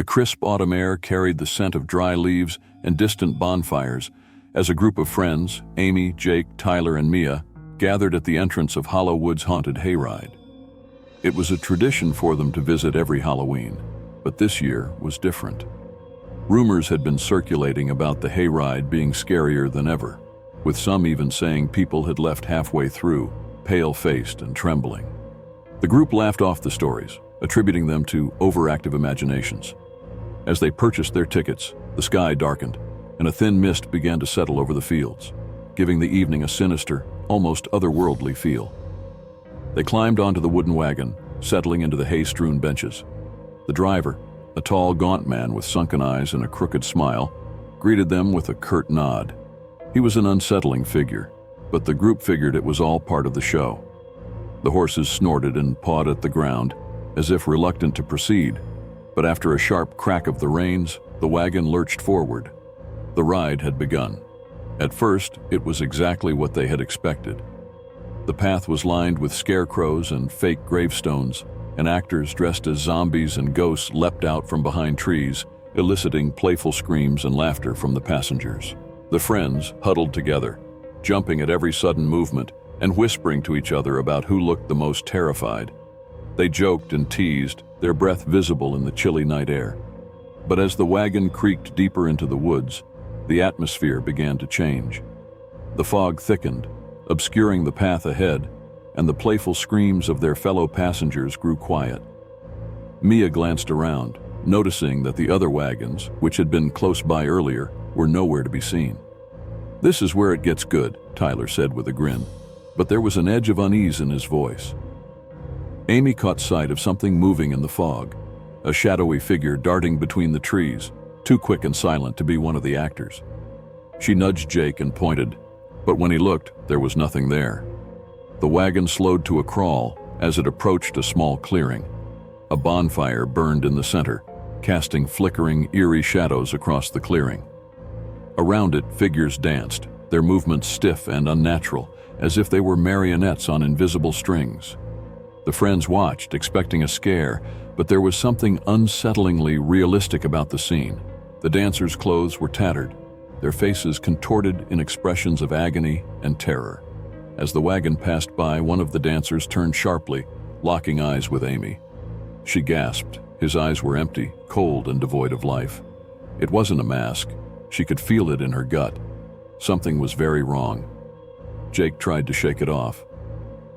crisp autumn air carried the scent of dry leaves and distant bonfires as a group of friends, Amy, Jake, Tyler, and Mia, gathered at the entrance of Hollowwood's haunted hayride. It was a tradition for them to visit every Halloween, but this year was different. Rumors had been circulating about the hayride being scarier than ever, with some even saying people had left halfway through, pale-faced and trembling. The group laughed off the stories, attributing them to overactive imaginations. As they purchased their tickets, the sky darkened, and a thin mist began to settle over the fields, giving the evening a sinister, almost otherworldly feel. They climbed onto the wooden wagon, settling into the hay-strewn benches. The driver, a tall, gaunt man with sunken eyes and a crooked smile, greeted them with a curt nod. He was an unsettling figure, but the group figured it was all part of the show. The horses snorted and pawed at the ground, as if reluctant to proceed, but after a sharp crack of the reins, the wagon lurched forward. The ride had begun. At first, it was exactly what they had expected. The path was lined with scarecrows and fake gravestones, and actors dressed as zombies and ghosts leapt out from behind trees, eliciting playful screams and laughter from the passengers. The friends huddled together, jumping at every sudden movement and whispering to each other about who looked the most terrified. They joked and teased, their breath visible in the chilly night air. But as the wagon creaked deeper into the woods, the atmosphere began to change. The fog thickened, obscuring the path ahead, and the playful screams of their fellow passengers grew quiet. Mia glanced around, noticing that the other wagons, which had been close by earlier, were nowhere to be seen. "This is where it gets good," Tyler said with a grin, but there was an edge of unease in his voice. Amy caught sight of something moving in the fog, a shadowy figure darting between the trees, too quick and silent to be one of the actors. She nudged Jake and pointed, but when he looked, there was nothing there. The wagon slowed to a crawl as it approached a small clearing. A bonfire burned in the center, casting flickering, eerie shadows across the clearing. Around it, figures danced, their movements stiff and unnatural, as if they were marionettes on invisible strings. The friends watched, expecting a scare, but there was something unsettlingly realistic about the scene. The dancers' clothes were tattered, their faces contorted in expressions of agony and terror. As the wagon passed by, one of the dancers turned sharply, locking eyes with Amy. She gasped. His eyes were empty, cold, and devoid of life. It wasn't a mask. She could feel it in her gut. Something was very wrong. Jake tried to shake it off.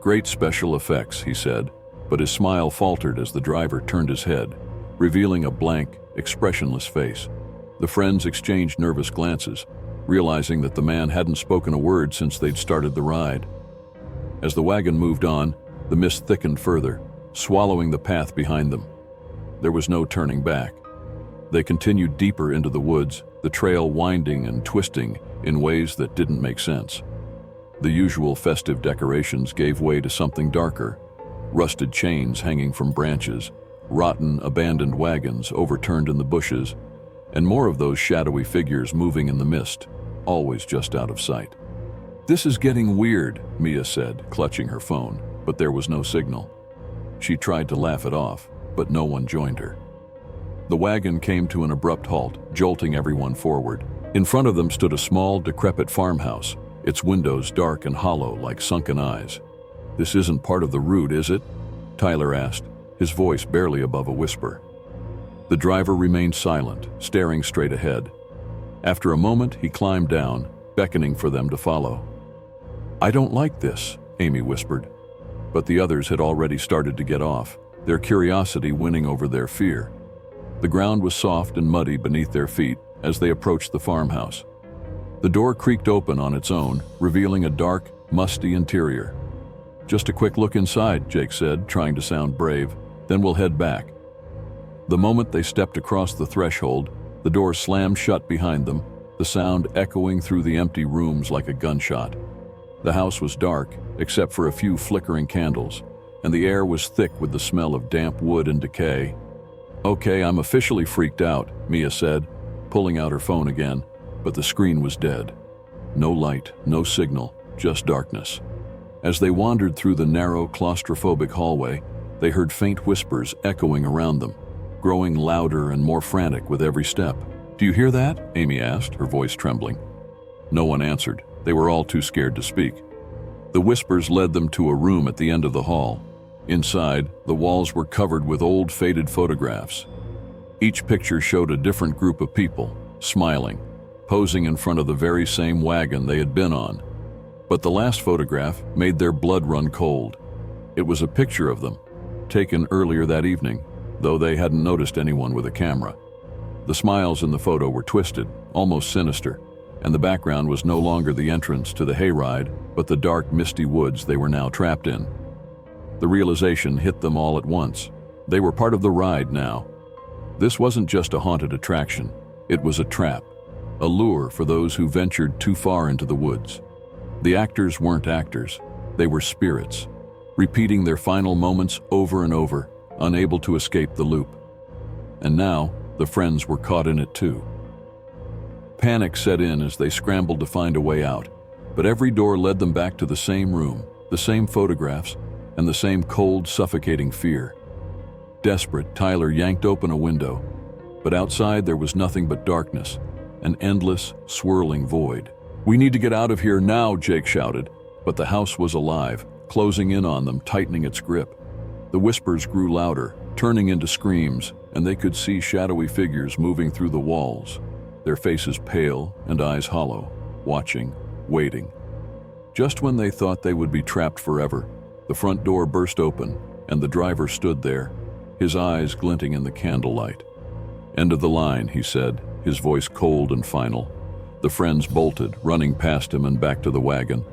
"Great special effects," he said, but his smile faltered as the driver turned his head, revealing a blank, expressionless face. The friends exchanged nervous glances, realizing that the man hadn't spoken a word since they'd started the ride. As the wagon moved on, the mist thickened further, swallowing the path behind them. There was no turning back. They continued deeper into the woods, the trail winding and twisting in ways that didn't make sense. The usual festive decorations gave way to something darker, rusted chains hanging from branches, rotten, abandoned wagons overturned in the bushes, and more of those shadowy figures moving in the mist, always just out of sight. "This is getting weird," Mia said, clutching her phone, but there was no signal. She tried to laugh it off, but no one joined her. The wagon came to an abrupt halt, jolting everyone forward. In front of them stood a small, decrepit farmhouse, its windows dark and hollow like sunken eyes. "This isn't part of the route, is it?" Tyler asked, his voice barely above a whisper. The driver remained silent, staring straight ahead. After a moment, he climbed down, beckoning for them to follow. "I don't like this," Amy whispered. But the others had already started to get off, their curiosity winning over their fear. The ground was soft and muddy beneath their feet as they approached the farmhouse. The door creaked open on its own, revealing a dark, musty interior. "Just a quick look inside," Jake said, trying to sound brave. "Then we'll head back." The moment they stepped across the threshold, the door slammed shut behind them, the sound echoing through the empty rooms like a gunshot. The house was dark, except for a few flickering candles, and the air was thick with the smell of damp wood and decay. "Okay, I'm officially freaked out," Mia said, pulling out her phone again, but the screen was dead. No light, no signal, just darkness. As they wandered through the narrow, claustrophobic hallway, they heard faint whispers echoing around them. growing louder and more frantic with every step. "Do you hear that?" Amy asked, her voice trembling. No one answered. They were all too scared to speak. The whispers led them to a room at the end of the hall. Inside, the walls were covered with old faded photographs. Each picture showed a different group of people, smiling, posing in front of the very same wagon they had been on. But the last photograph made their blood run cold. It was a picture of them, taken earlier that evening, though they hadn't noticed anyone with a camera. The smiles in the photo were twisted, almost sinister, and the background was no longer the entrance to the hayride, but the dark, misty woods they were now trapped in. The realization hit them all at once. They were part of the ride now. This wasn't just a haunted attraction. It was a trap, a lure for those who ventured too far into the woods. The actors weren't actors. They were spirits, repeating their final moments over and over, unable to escape the loop. And now, the friends were caught in it too. Panic set in as they scrambled to find a way out, but every door led them back to the same room, the same photographs, and the same cold, suffocating fear. Desperate, Tyler yanked open a window, but outside there was nothing but darkness, an endless, swirling void. "We need to get out of here now," Jake shouted, but the house was alive, closing in on them, tightening its grip. The whispers grew louder, turning into screams, and they could see shadowy figures moving through the walls, their faces pale and eyes hollow, watching, waiting. Just when they thought they would be trapped forever, the front door burst open, and the driver stood there, his eyes glinting in the candlelight. "End of the line," he said, his voice cold and final. The friends bolted, running past him and back to the wagon.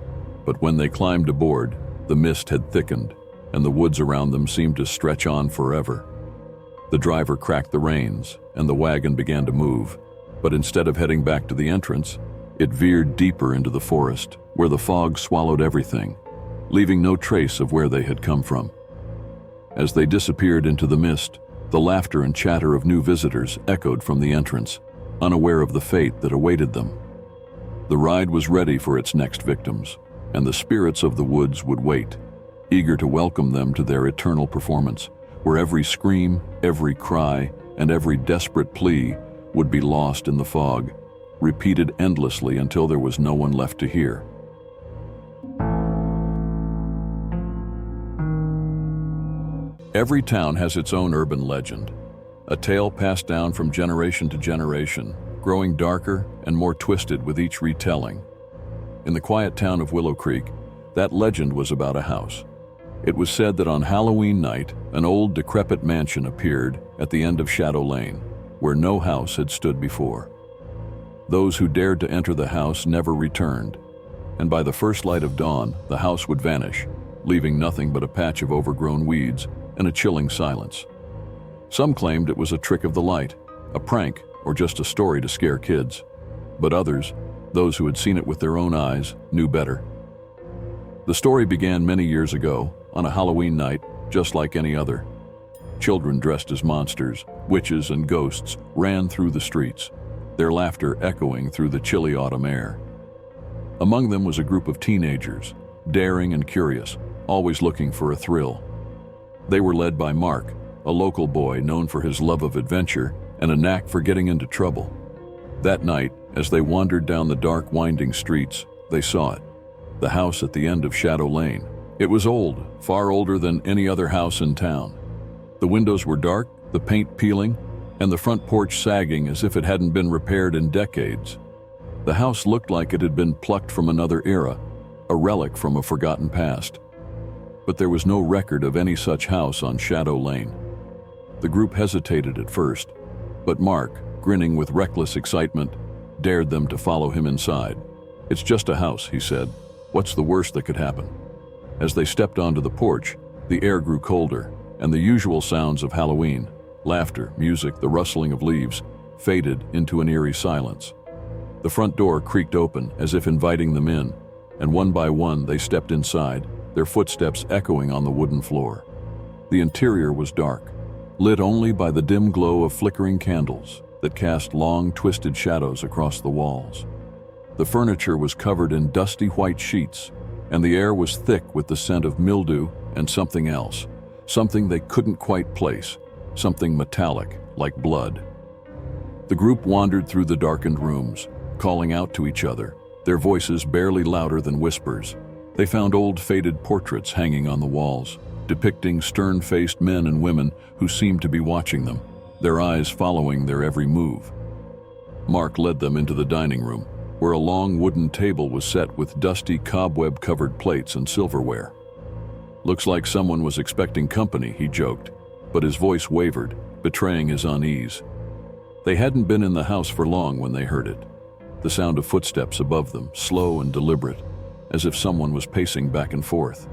But when they climbed aboard, the mist had thickened, and the woods around them seemed to stretch on forever. The driver cracked the reins, and the wagon began to move. But instead of heading back to the entrance, it veered deeper into the forest, where the fog swallowed everything, leaving no trace of where they had come from. As they disappeared into the mist, the laughter and chatter of new visitors echoed from the entrance, unaware of the fate that awaited them. The ride was ready for its next victims, and the spirits of the woods would wait, eager to welcome them to their eternal performance, where every scream, every cry, and every desperate plea would be lost in the fog, repeated endlessly until there was no one left to hear. Every town has its own urban legend, a tale passed down from generation to generation, growing darker and more twisted with each retelling. In the quiet town of Willow Creek, that legend was about a house. It was said that on Halloween night, an old decrepit mansion appeared at the end of Shadow Lane, where no house had stood before. Those who dared to enter the house never returned, and by the first light of dawn, the house would vanish, leaving nothing but a patch of overgrown weeds and a chilling silence. Some claimed it was a trick of the light, a prank, or just a story to scare kids. But others, those who had seen it with their own eyes, knew better. The story began many years ago, on a Halloween night, just like any other. Children dressed as monsters, witches, and ghosts ran through the streets, their laughter echoing through the chilly autumn air. Among them was a group of teenagers, daring and curious, always looking for a thrill. They were led by Mark, a local boy known for his love of adventure and a knack for getting into trouble. That night, as they wandered down the dark, winding streets, they saw it, the house at the end of Shadow Lane. It was old, far older than any other house in town. The windows were dark, the paint peeling, and the front porch sagging as if it hadn't been repaired in decades. The house looked like it had been plucked from another era, a relic from a forgotten past. But there was no record of any such house on Shadow Lane. The group hesitated at first, but Mark, grinning with reckless excitement, dared them to follow him inside. "It's just a house," he said. "What's the worst that could happen?" As they stepped onto the porch, the air grew colder, and the usual sounds of Halloween, laughter, music, the rustling of leaves, faded into an eerie silence. The front door creaked open as if inviting them in, and one by one they stepped inside, their footsteps echoing on the wooden floor. The interior was dark, lit only by the dim glow of flickering candles that cast long, twisted shadows across the walls. The furniture was covered in dusty white sheets, and the air was thick with the scent of mildew and something else, something they couldn't quite place, something metallic, like blood. The group wandered through the darkened rooms, calling out to each other, their voices barely louder than whispers. They found old faded portraits hanging on the walls, depicting stern-faced men and women who seemed to be watching them, their eyes following their every move. Mark led them into the dining room, where a long wooden table was set with dusty cobweb-covered plates and silverware. "Looks like someone was expecting company," he joked, but his voice wavered, betraying his unease. They hadn't been in the house for long when they heard it. The sound of footsteps above them, slow and deliberate, as if someone was pacing back and forth.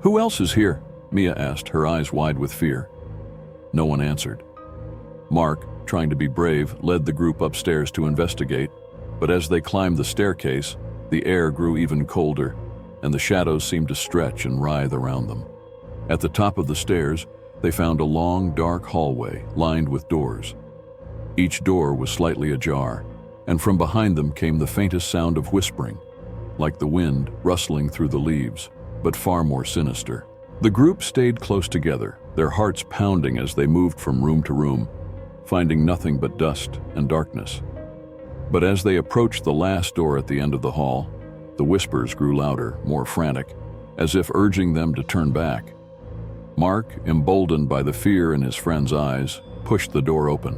"Who else is here?" Mia asked, her eyes wide with fear. No one answered. Mark, trying to be brave, led the group upstairs to investigate, but as they climbed the staircase, the air grew even colder, and the shadows seemed to stretch and writhe around them. At the top of the stairs, they found a long, dark hallway lined with doors. Each door was slightly ajar, and from behind them came the faintest sound of whispering, like the wind rustling through the leaves, but far more sinister. The group stayed close together, their hearts pounding as they moved from room to room, finding nothing but dust and darkness. But as they approached the last door at the end of the hall, the whispers grew louder, more frantic, as if urging them to turn back. Mark, emboldened by the fear in his friend's eyes, pushed the door open.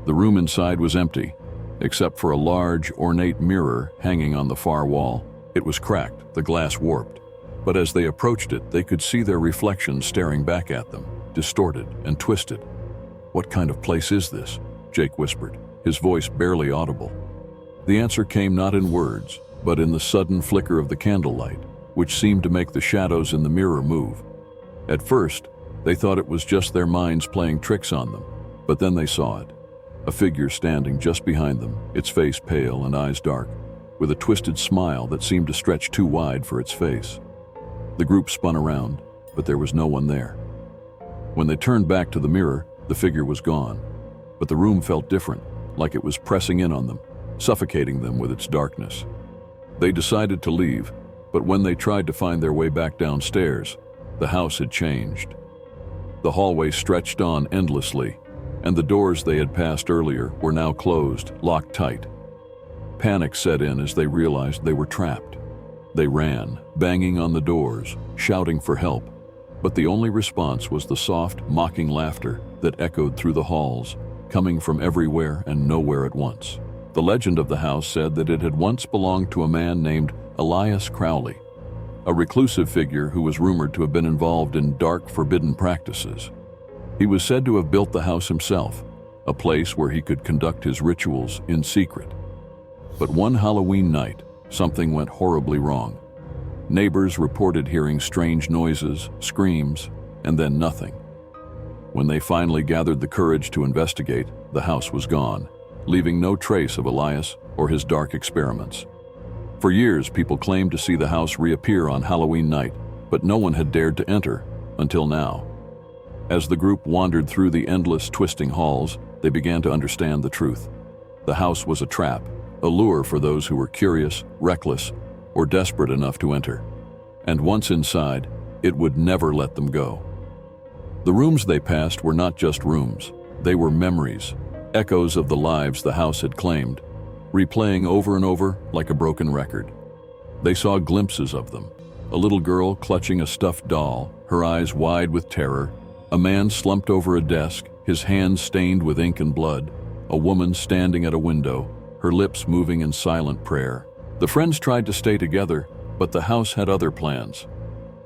The room inside was empty, except for a large, ornate mirror hanging on the far wall. It was cracked, the glass warped, but as they approached it, they could see their reflections staring back at them, distorted and twisted. "What kind of place is this?" Jake whispered, his voice barely audible. The answer came not in words, but in the sudden flicker of the candlelight, which seemed to make the shadows in the mirror move. At first, they thought it was just their minds playing tricks on them, but then they saw it. A figure standing just behind them, its face pale and eyes dark, with a twisted smile that seemed to stretch too wide for its face. The group spun around, but there was no one there. When they turned back to the mirror, the figure was gone, but the room felt different, like it was pressing in on them, suffocating them with its darkness. They decided to leave, but when they tried to find their way back downstairs, the house had changed. The hallway stretched on endlessly, and the doors they had passed earlier were now closed, locked tight. Panic set in as they realized they were trapped. They ran, banging on the doors, shouting for help, but the only response was the soft, mocking laughter that echoed through the halls, coming from everywhere and nowhere at once. The legend of the house said that it had once belonged to a man named Elias Crowley, a reclusive figure who was rumored to have been involved in dark, forbidden practices. He was said to have built the house himself, a place where he could conduct his rituals in secret. But one Halloween night, something went horribly wrong. Neighbors reported hearing strange noises, screams, and then nothing. When they finally gathered the courage to investigate, the house was gone, leaving no trace of Elias or his dark experiments. For years, people claimed to see the house reappear on Halloween night, but no one had dared to enter, until now. As the group wandered through the endless, twisting halls, they began to understand the truth. The house was a trap, a lure for those who were curious, reckless, or desperate enough to enter. And once inside, it would never let them go. The rooms they passed were not just rooms. They were memories, echoes of the lives the house had claimed, replaying over and over like a broken record. They saw glimpses of them. A little girl clutching a stuffed doll, her eyes wide with terror. A man slumped over a desk, his hands stained with ink and blood. A woman standing at a window, her lips moving in silent prayer. The friends tried to stay together, but the house had other plans.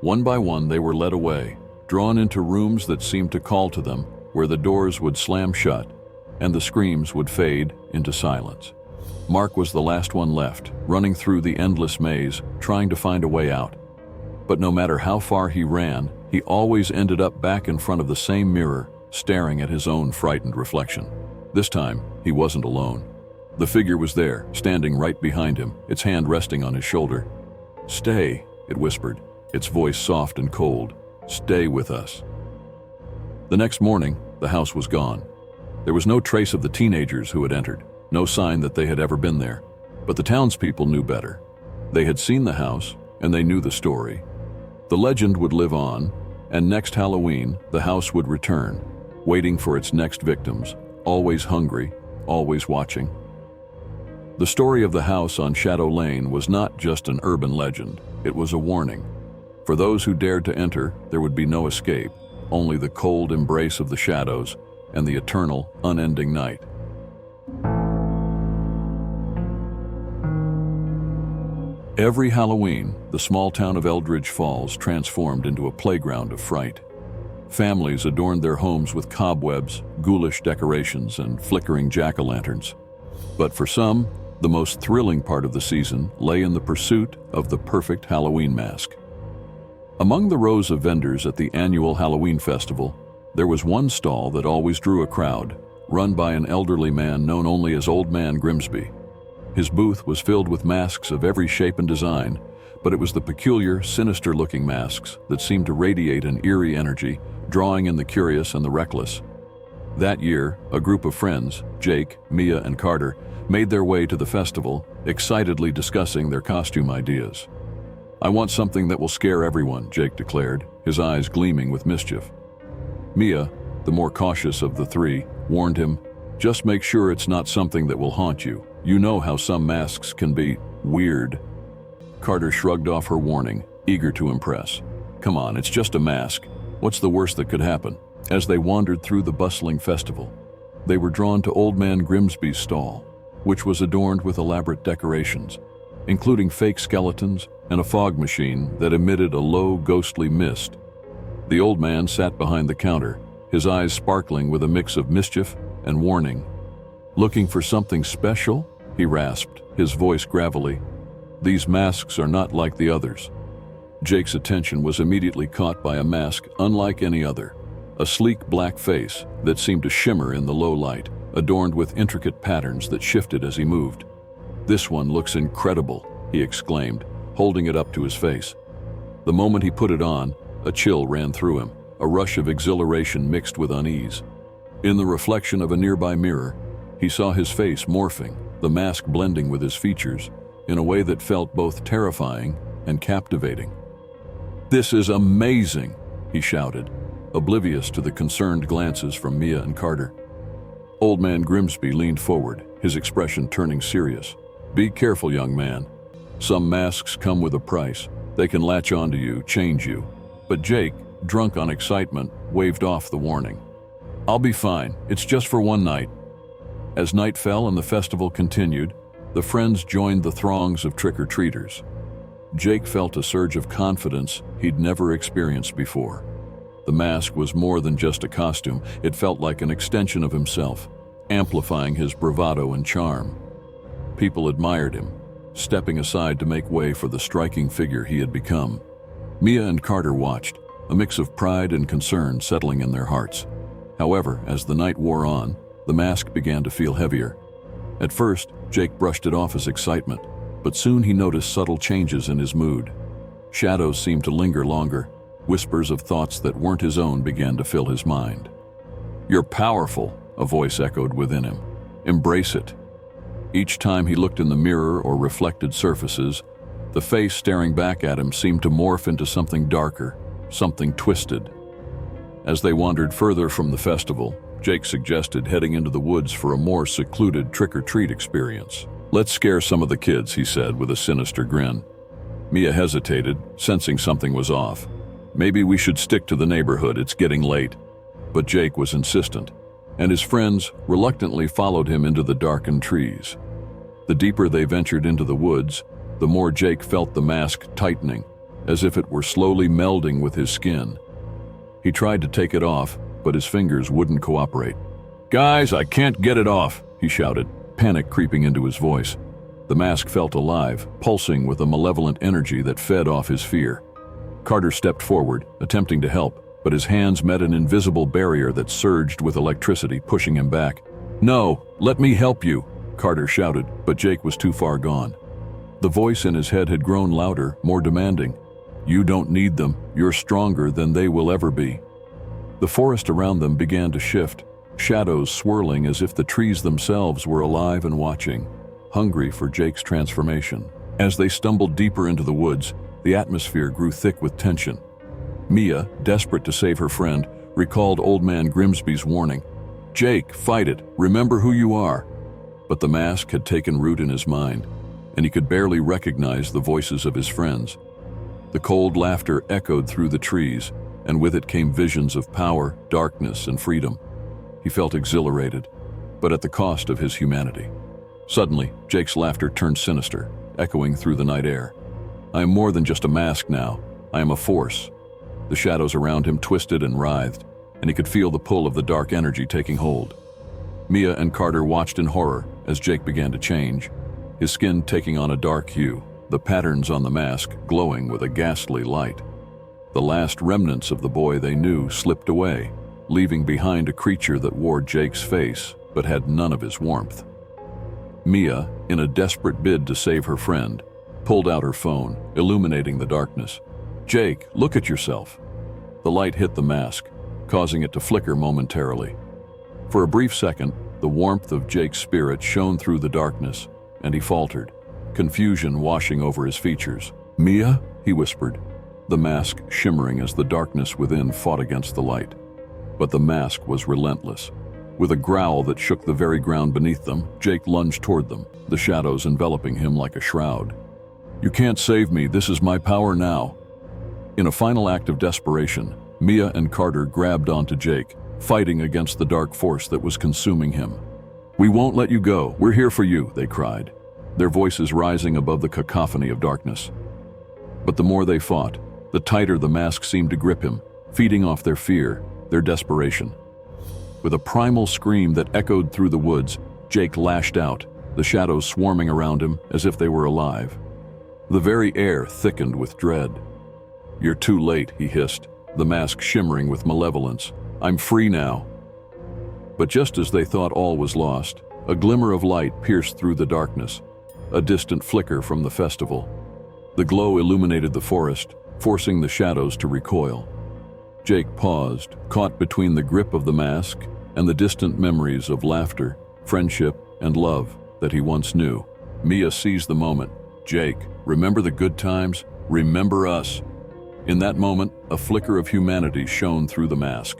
One by one, they were led away, drawn into rooms that seemed to call to them, where the doors would slam shut and the screams would fade into silence. Mark was the last one left, running through the endless maze, trying to find a way out. But no matter how far he ran, he always ended up back in front of the same mirror, staring at his own frightened reflection. This time, he wasn't alone. The figure was there, standing right behind him, its hand resting on his shoulder. "Stay," it whispered, its voice soft and cold. "Stay with us." The next morning, the house was gone. There was no trace of the teenagers who had entered, no sign that they had ever been there. But the townspeople knew better. They had seen the house, and they knew the story. The legend would live on, and next Halloween, the house would return, waiting for its next victims, always hungry, always watching. The story of the house on Shadow Lane was not just an urban legend, it was a warning. For those who dared to enter, there would be no escape, only the cold embrace of the shadows and the eternal, unending night. Every Halloween, the small town of Eldridge Falls transformed into a playground of fright. Families adorned their homes with cobwebs, ghoulish decorations, and flickering jack-o'-lanterns. But for some, the most thrilling part of the season lay in the pursuit of the perfect Halloween mask. Among the rows of vendors at the annual Halloween festival, there was one stall that always drew a crowd, run by an elderly man known only as Old Man Grimsby. His booth was filled with masks of every shape and design, but it was the peculiar, sinister-looking masks that seemed to radiate an eerie energy, drawing in the curious and the reckless. That year, a group of friends, Jake, Mia, and Carter, made their way to the festival, excitedly discussing their costume ideas. "I want something that will scare everyone," Jake declared, his eyes gleaming with mischief. Mia, the more cautious of the three, warned him, "Just make sure it's not something that will haunt you. You know how some masks can be weird." Carter shrugged off her warning, eager to impress. "Come on, it's just a mask. What's the worst that could happen?" As they wandered through the bustling festival, they were drawn to Old Man Grimsby's stall, which was adorned with elaborate decorations, including fake skeletons and a fog machine that emitted a low, ghostly mist. The old man sat behind the counter, his eyes sparkling with a mix of mischief and warning. "Looking for something special?" he rasped, his voice gravelly. "These masks are not like the others." Jake's attention was immediately caught by a mask unlike any other, a sleek black face that seemed to shimmer in the low light, adorned with intricate patterns that shifted as he moved. "This one looks incredible," he exclaimed, holding it up to his face. The moment he put it on, a chill ran through him, a rush of exhilaration mixed with unease. In the reflection of a nearby mirror, he saw his face morphing, the mask blending with his features, in a way that felt both terrifying and captivating. "This is amazing," he shouted, oblivious to the concerned glances from Mia and Carter. Old Man Grimsby leaned forward, his expression turning serious. "Be careful, young man. Some masks come with a price. They can latch onto you, change you." But Jake, drunk on excitement, waved off the warning. "I'll be fine. It's just for one night." As night fell and the festival continued, the friends joined the throngs of trick-or-treaters. Jake felt a surge of confidence he'd never experienced before. The mask was more than just a costume, it felt like an extension of himself, amplifying his bravado and charm. People admired him, stepping aside to make way for the striking figure he had become. Mia and Carter watched, a mix of pride and concern settling in their hearts. However, as the night wore on, the mask began to feel heavier. At first, Jake brushed it off as excitement, but soon he noticed subtle changes in his mood. Shadows seemed to linger longer. Whispers of thoughts that weren't his own began to fill his mind. "You're powerful," a voice echoed within him. "Embrace it." Each time he looked in the mirror or reflected surfaces, the face staring back at him seemed to morph into something darker, something twisted. As they wandered further from the festival, Jake suggested heading into the woods for a more secluded trick-or-treat experience. "Let's scare some of the kids," he said with a sinister grin. Mia hesitated, sensing something was off. "Maybe we should stick to the neighborhood, it's getting late." But Jake was insistent, and his friends reluctantly followed him into the darkened trees. The deeper they ventured into the woods, the more Jake felt the mask tightening, as if it were slowly melding with his skin. He tried to take it off, but his fingers wouldn't cooperate. "Guys, I can't get it off," he shouted, panic creeping into his voice. The mask felt alive, pulsing with a malevolent energy that fed off his fear. Carter stepped forward, attempting to help, but his hands met an invisible barrier that surged with electricity, pushing him back. "No, let me help you," Carter shouted, but Jake was too far gone. The voice in his head had grown louder, more demanding. "You don't need them. You're stronger than they will ever be." The forest around them began to shift, shadows swirling as if the trees themselves were alive and watching, hungry for Jake's transformation. As they stumbled deeper into the woods, the atmosphere grew thick with tension. Mia, desperate to save her friend, recalled Old Man Grimsby's warning. "Jake, fight it. Remember who you are." But the mask had taken root in his mind, and he could barely recognize the voices of his friends. The cold laughter echoed through the trees, and with it came visions of power, darkness, and freedom. He felt exhilarated, but at the cost of his humanity. Suddenly, Jake's laughter turned sinister, echoing through the night air. "I am more than just a mask now. I am a force." The shadows around him twisted and writhed, and he could feel the pull of the dark energy taking hold. Mia and Carter watched in horror as Jake began to change, his skin taking on a dark hue, the patterns on the mask glowing with a ghastly light. The last remnants of the boy they knew slipped away, leaving behind a creature that wore Jake's face but had none of his warmth. Mia, in a desperate bid to save her friend, pulled out her phone, illuminating the darkness. "Jake, look at yourself." The light hit the mask, causing it to flicker momentarily. For a brief second, the warmth of Jake's spirit shone through the darkness, and he faltered, confusion washing over his features. "Mia?" he whispered, the mask shimmering as the darkness within fought against the light. But the mask was relentless. With a growl that shook the very ground beneath them, Jake lunged toward them, the shadows enveloping him like a shroud. "You can't save me, this is my power now." In a final act of desperation, Mia and Carter grabbed onto Jake, fighting against the dark force that was consuming him. "We won't let you go, we're here for you," they cried, their voices rising above the cacophony of darkness. But the more they fought, the tighter the mask seemed to grip him, feeding off their fear, their desperation. With a primal scream that echoed through the woods, Jake lashed out, the shadows swarming around him as if they were alive. The very air thickened with dread. "You're too late," he hissed, the mask shimmering with malevolence. "I'm free now." But just as they thought all was lost, a glimmer of light pierced through the darkness, a distant flicker from the festival. The glow illuminated the forest, forcing the shadows to recoil. Jake paused, caught between the grip of the mask and the distant memories of laughter, friendship, and love that he once knew. Mia seized the moment. "Jake, remember the good times? Remember us." In that moment, a flicker of humanity shone through the mask.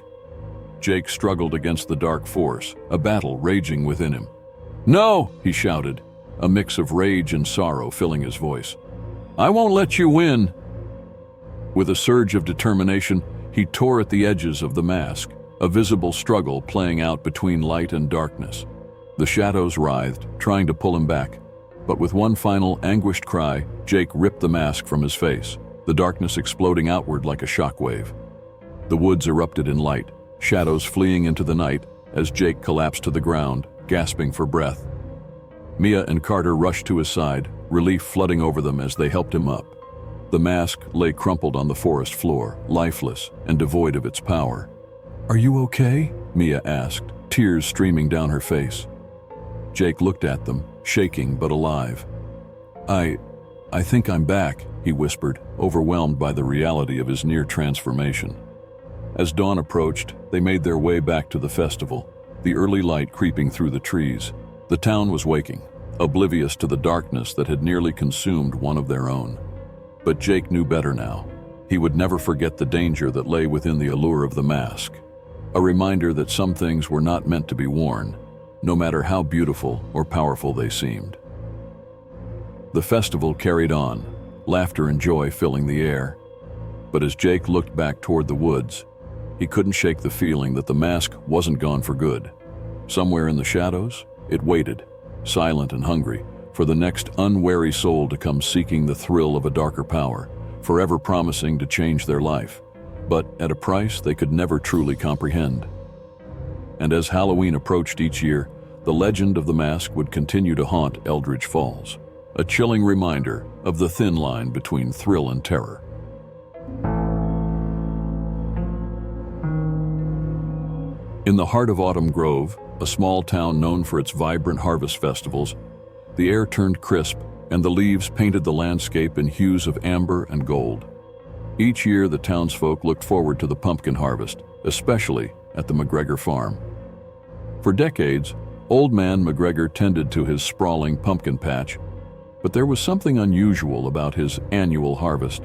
Jake struggled against the dark force, a battle raging within him. "No!" he shouted, a mix of rage and sorrow filling his voice. "I won't let you win!" With a surge of determination, he tore at the edges of the mask, a visible struggle playing out between light and darkness. The shadows writhed, trying to pull him back, but with one final anguished cry, Jake ripped the mask from his face, the darkness exploding outward like a shockwave. The woods erupted in light, shadows fleeing into the night as Jake collapsed to the ground, gasping for breath. Mia and Carter rushed to his side, relief flooding over them as they helped him up. The mask lay crumpled on the forest floor, lifeless and devoid of its power. "Are you okay?" Mia asked, tears streaming down her face. Jake looked at them, shaking but alive. I think I'm back," he whispered, overwhelmed by the reality of his near transformation. As dawn approached, they made their way back to the festival, the early light creeping through the trees. The town was waking, oblivious to the darkness that had nearly consumed one of their own. But Jake knew better now. He would never forget the danger that lay within the allure of the mask, a reminder that some things were not meant to be worn, no matter how beautiful or powerful they seemed. The festival carried on, laughter and joy filling the air. But as Jake looked back toward the woods, he couldn't shake the feeling that the mask wasn't gone for good. Somewhere in the shadows, it waited, silent and hungry, for the next unwary soul to come seeking the thrill of a darker power, forever promising to change their life, but at a price they could never truly comprehend. And as Halloween approached each year, the legend of the mask would continue to haunt Eldridge Falls, a chilling reminder of the thin line between thrill and terror. In the heart of Autumn Grove, a small town known for its vibrant harvest festivals, the air turned crisp and the leaves painted the landscape in hues of amber and gold. Each year, the townsfolk looked forward to the pumpkin harvest, especially at the McGregor farm. For decades, Old Man McGregor tended to his sprawling pumpkin patch, but there was something unusual about his annual harvest.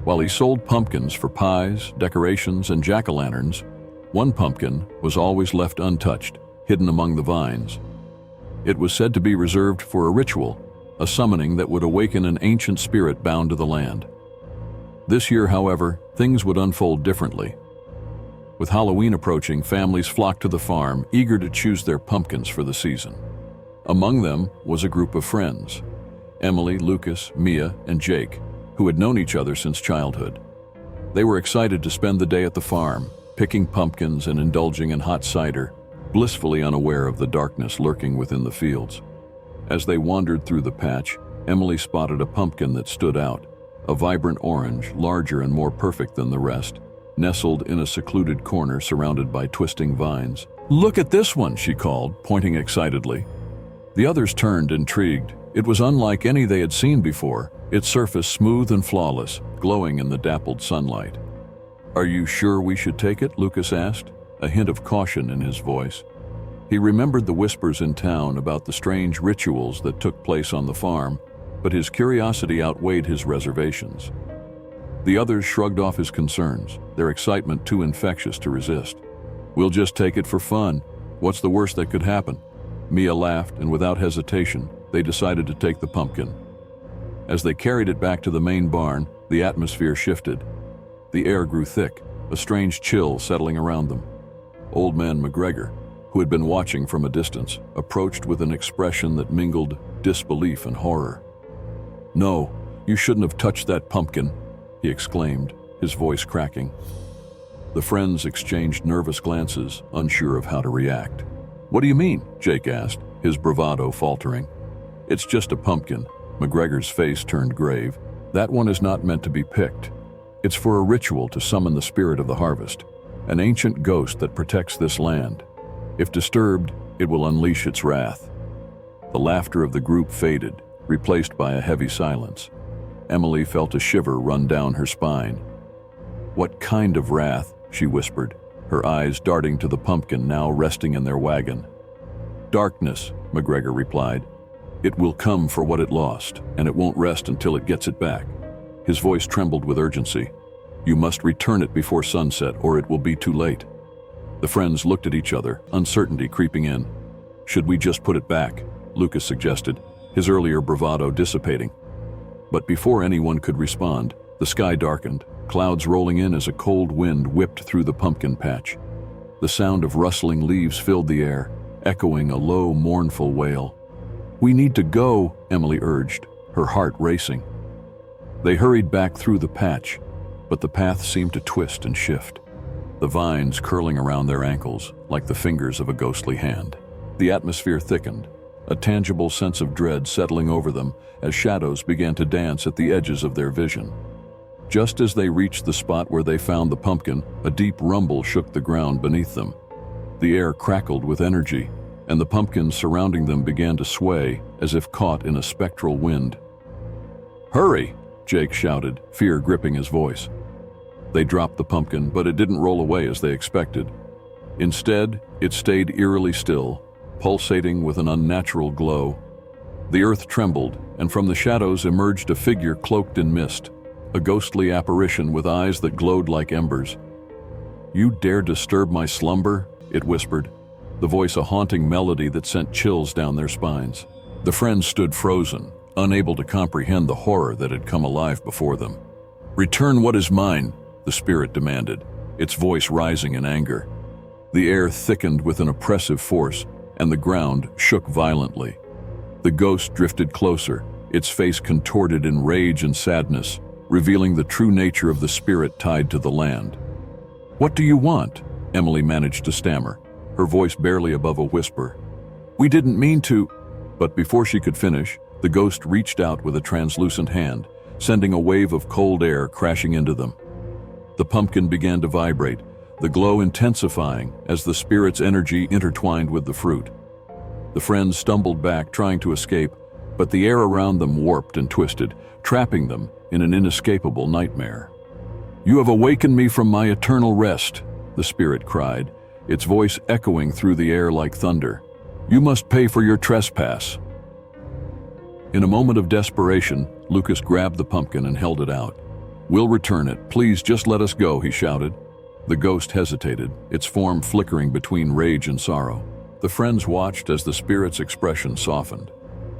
While he sold pumpkins for pies, decorations, and jack-o'-lanterns, One pumpkin was always left untouched, hidden among the vines. It was said to be reserved for a ritual, a summoning that would awaken an ancient spirit bound to the land. This year, however, things would unfold differently. With Halloween approaching, families flocked to the farm, eager to choose their pumpkins for the season. Among them was a group of friends: Emily, Lucas, Mia, and Jake, who had known each other since childhood. They were excited to spend the day at the farm, picking pumpkins and indulging in hot cider, blissfully unaware of the darkness lurking within the fields. As they wandered through the patch, Emily spotted a pumpkin that stood out, a vibrant orange, larger and more perfect than the rest, nestled in a secluded corner surrounded by twisting vines. "Look at this one," she called, pointing excitedly. The others turned, intrigued. It was unlike any they had seen before, its surface smooth and flawless, glowing in the dappled sunlight. "Are you sure we should take it?" Lucas asked, a hint of caution in his voice. He remembered the whispers in town about the strange rituals that took place on the farm, but his curiosity outweighed his reservations. The others shrugged off his concerns, their excitement too infectious to resist. "We'll just take it for fun. What's the worst that could happen?" Mia laughed, and without hesitation, they decided to take the pumpkin. As they carried it back to the main barn, the atmosphere shifted. The air grew thick, a strange chill settling around them. Old Man McGregor, who had been watching from a distance, approached with an expression that mingled disbelief and horror. "No, you shouldn't have touched that pumpkin," he exclaimed, his voice cracking. The friends exchanged nervous glances, unsure of how to react. "What do you mean?" Jake asked, his bravado faltering. "It's just a pumpkin." McGregor's face turned grave. "That one is not meant to be picked. It's for a ritual to summon the spirit of the harvest, an ancient ghost that protects this land. If disturbed, it will unleash its wrath." The laughter of the group faded, replaced by a heavy silence. Emily felt a shiver run down her spine. "What kind of wrath?" she whispered, her eyes darting to the pumpkin now resting in their wagon. "Darkness," McGregor replied. "It will come for what it lost, and it won't rest until it gets it back." His voice trembled with urgency. "You must return it before sunset, or it will be too late." The friends looked at each other, uncertainty creeping in. "Should we just put it back?" Lucas suggested, his earlier bravado dissipating. But before anyone could respond, the sky darkened, clouds rolling in as a cold wind whipped through the pumpkin patch. The sound of rustling leaves filled the air, echoing a low, mournful wail. "We need to go," Emily urged, her heart racing. They hurried back through the patch, but the path seemed to twist and shift, the vines curling around their ankles like the fingers of a ghostly hand. The atmosphere thickened, a tangible sense of dread settling over them as shadows began to dance at the edges of their vision. Just as they reached the spot where they found the pumpkin, a deep rumble shook the ground beneath them. The air crackled with energy, and the pumpkins surrounding them began to sway as if caught in a spectral wind. "Hurry!" Jake shouted, fear gripping his voice. They dropped the pumpkin, but it didn't roll away as they expected. Instead, it stayed eerily still, pulsating with an unnatural glow. The earth trembled, and from the shadows emerged a figure cloaked in mist, a ghostly apparition with eyes that glowed like embers. "You dare disturb my slumber?" it whispered, the voice a haunting melody that sent chills down their spines. The friends stood frozen, unable to comprehend the horror that had come alive before them. "Return what is mine," the spirit demanded, its voice rising in anger. The air thickened with an oppressive force, and the ground shook violently. The ghost drifted closer, its face contorted in rage and sadness, revealing the true nature of the spirit tied to the land. "What do you want?" Emily managed to stammer, her voice barely above a whisper. "We didn't mean to—" But before she could finish, the ghost reached out with a translucent hand, sending a wave of cold air crashing into them. The pumpkin began to vibrate, the glow intensifying as the spirit's energy intertwined with the fruit. The friends stumbled back, trying to escape, but the air around them warped and twisted, trapping them in an inescapable nightmare. "You have awakened me from my eternal rest," the spirit cried, its voice echoing through the air like thunder. "You must pay for your trespass." In a moment of desperation, Lucas grabbed the pumpkin and held it out. "We'll return it. Please just let us go," he shouted. The ghost hesitated, its form flickering between rage and sorrow. The friends watched as the spirit's expression softened,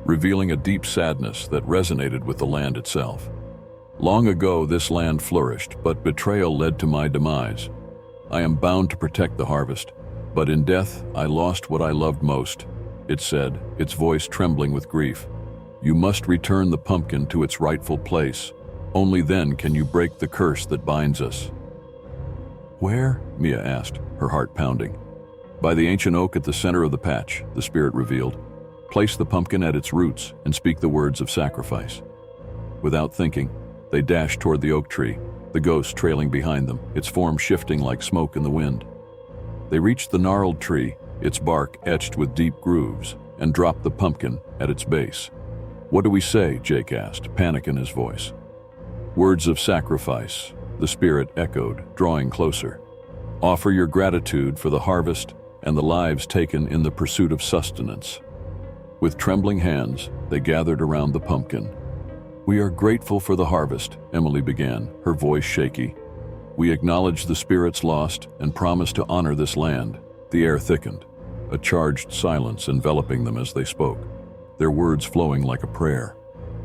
revealing a deep sadness that resonated with the land itself. Long ago, this land flourished, but betrayal led to my demise. I am bound to protect the harvest, but in death, I lost what I loved most, it said, its voice trembling with grief. You must return the pumpkin to its rightful place. Only then can you break the curse that binds us. Where? Mia asked, her heart pounding. By the ancient oak at the center of the patch, the spirit revealed. Place the pumpkin at its roots and speak the words of sacrifice. Without thinking, they dashed toward the oak tree, the ghost trailing behind them, its form shifting like smoke in the wind. They reached the gnarled tree, its bark etched with deep grooves, and dropped the pumpkin at its base. What do we say? Jake asked, panic in his voice. Words of sacrifice, the spirit echoed, drawing closer. Offer your gratitude for the harvest and the lives taken in the pursuit of sustenance. With trembling hands, they gathered around the pumpkin. We are grateful for the harvest, Emily began, her voice shaky. We acknowledge the spirits lost and promise to honor this land. The air thickened, a charged silence enveloping them as they spoke, their words flowing like a prayer.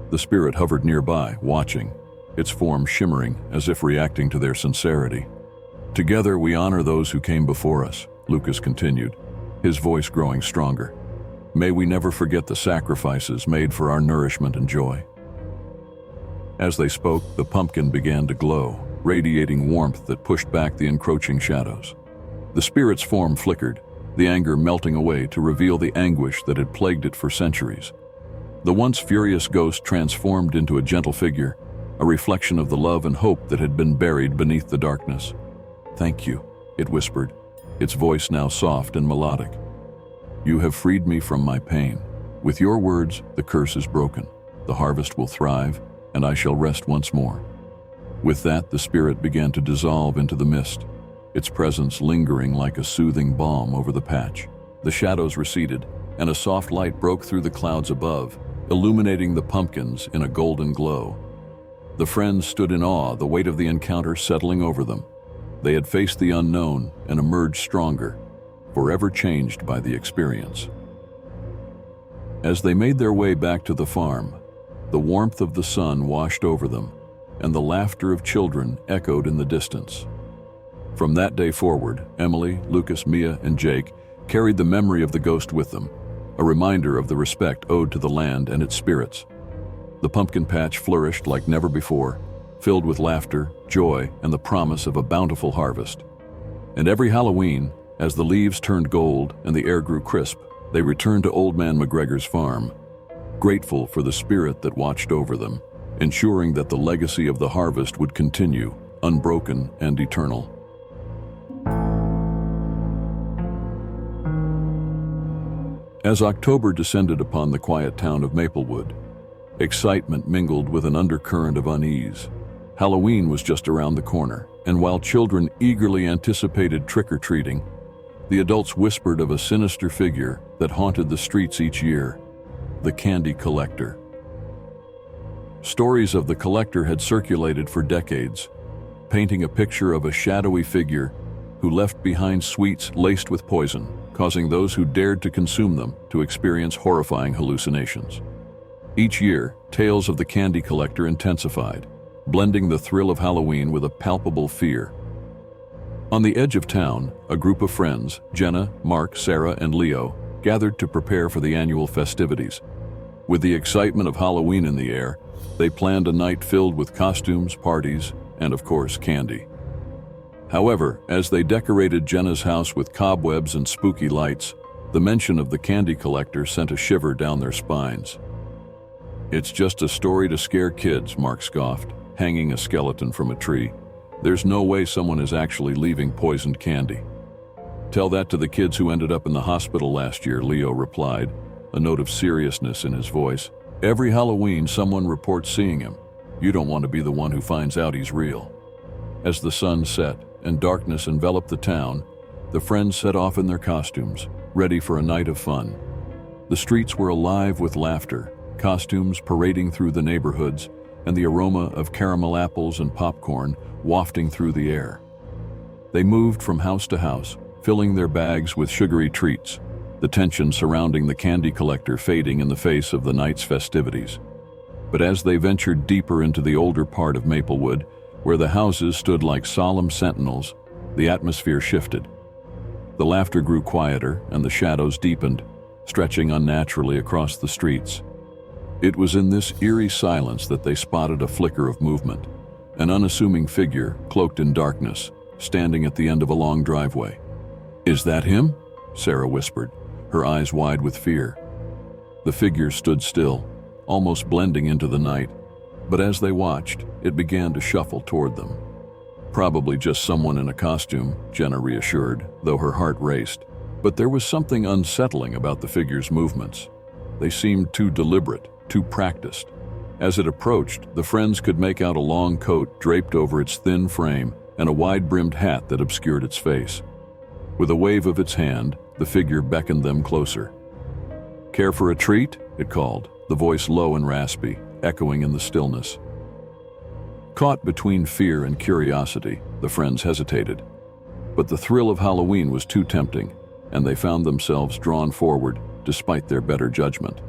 The spirit hovered nearby, watching, its form shimmering as if reacting to their sincerity. Together we honor those who came before us, Lucas continued, his voice growing stronger. May we never forget the sacrifices made for our nourishment and joy. As they spoke, the pumpkin began to glow, radiating warmth that pushed back the encroaching shadows. The spirit's form flickered, the anger melting away to reveal the anguish that had plagued it for centuries. The once furious ghost transformed into a gentle figure, a reflection of the love and hope that had been buried beneath the darkness. Thank you, it whispered, its voice now soft and melodic. You have freed me from my pain. With your words, the curse is broken. The harvest will thrive, and I shall rest once more. With that, the spirit began to dissolve into the mist, its presence lingering like a soothing balm over the patch. The shadows receded, and a soft light broke through the clouds above, illuminating the pumpkins in a golden glow. The friends stood in awe, the weight of the encounter settling over them. They had faced the unknown and emerged stronger, forever changed by the experience. As they made their way back to the farm, the warmth of the sun washed over them, and the laughter of children echoed in the distance. From that day forward, Emily, Lucas, Mia, and Jake carried the memory of the ghost with them, a reminder of the respect owed to the land and its spirits. The pumpkin patch flourished like never before, filled with laughter, joy, and the promise of a bountiful harvest. And every Halloween, as the leaves turned gold and the air grew crisp, they returned to Old Man McGregor's farm, grateful for the spirit that watched over them, ensuring that the legacy of the harvest would continue, unbroken and eternal. As October descended upon the quiet town of Maplewood, excitement mingled with an undercurrent of unease. Halloween was just around the corner, and while children eagerly anticipated trick-or-treating, the adults whispered of a sinister figure that haunted the streets each year, the candy collector. Stories of the collector had circulated for decades, painting a picture of a shadowy figure who left behind sweets laced with poison, causing those who dared to consume them to experience horrifying hallucinations. Each year, tales of the candy collector intensified, blending the thrill of Halloween with a palpable fear. On the edge of town, a group of friends, Jenna, Mark, Sarah, and Leo, gathered to prepare for the annual festivities. With the excitement of Halloween in the air, they planned a night filled with costumes, parties, and of course, candy. However, as they decorated Jenna's house with cobwebs and spooky lights, the mention of the candy collector sent a shiver down their spines. It's just a story to scare kids, Mark scoffed, hanging a skeleton from a tree. There's no way someone is actually leaving poisoned candy. Tell that to the kids who ended up in the hospital last year, Leo replied, a note of seriousness in his voice. Every Halloween, someone reports seeing him. You don't want to be the one who finds out he's real. As the sun set and darkness enveloped the town, the friends set off in their costumes, ready for a night of fun. The streets were alive with laughter, costumes parading through the neighborhoods, and the aroma of caramel apples and popcorn wafting through the air. They moved from house to house, filling their bags with sugary treats, the tension surrounding the candy collector fading in the face of the night's festivities. But as they ventured deeper into the older part of Maplewood, where the houses stood like solemn sentinels, the atmosphere shifted. The laughter grew quieter and the shadows deepened, stretching unnaturally across the streets. It was in this eerie silence that they spotted a flicker of movement, an unassuming figure cloaked in darkness, standing at the end of a long driveway. "Is that him?" Sarah whispered, her eyes wide with fear. The figure stood still, almost blending into the night, but as they watched, it began to shuffle toward them. "Probably just someone in a costume," Jenna reassured, though her heart raced. But there was something unsettling about the figure's movements. They seemed too deliberate, too practiced. As it approached, the friends could make out a long coat draped over its thin frame and a wide-brimmed hat that obscured its face. With a wave of its hand, the figure beckoned them closer. "Care for a treat?" it called, the voice low and raspy, echoing in the stillness. Caught between fear and curiosity, the friends hesitated. But the thrill of Halloween was too tempting, and they found themselves drawn forward despite their better judgment.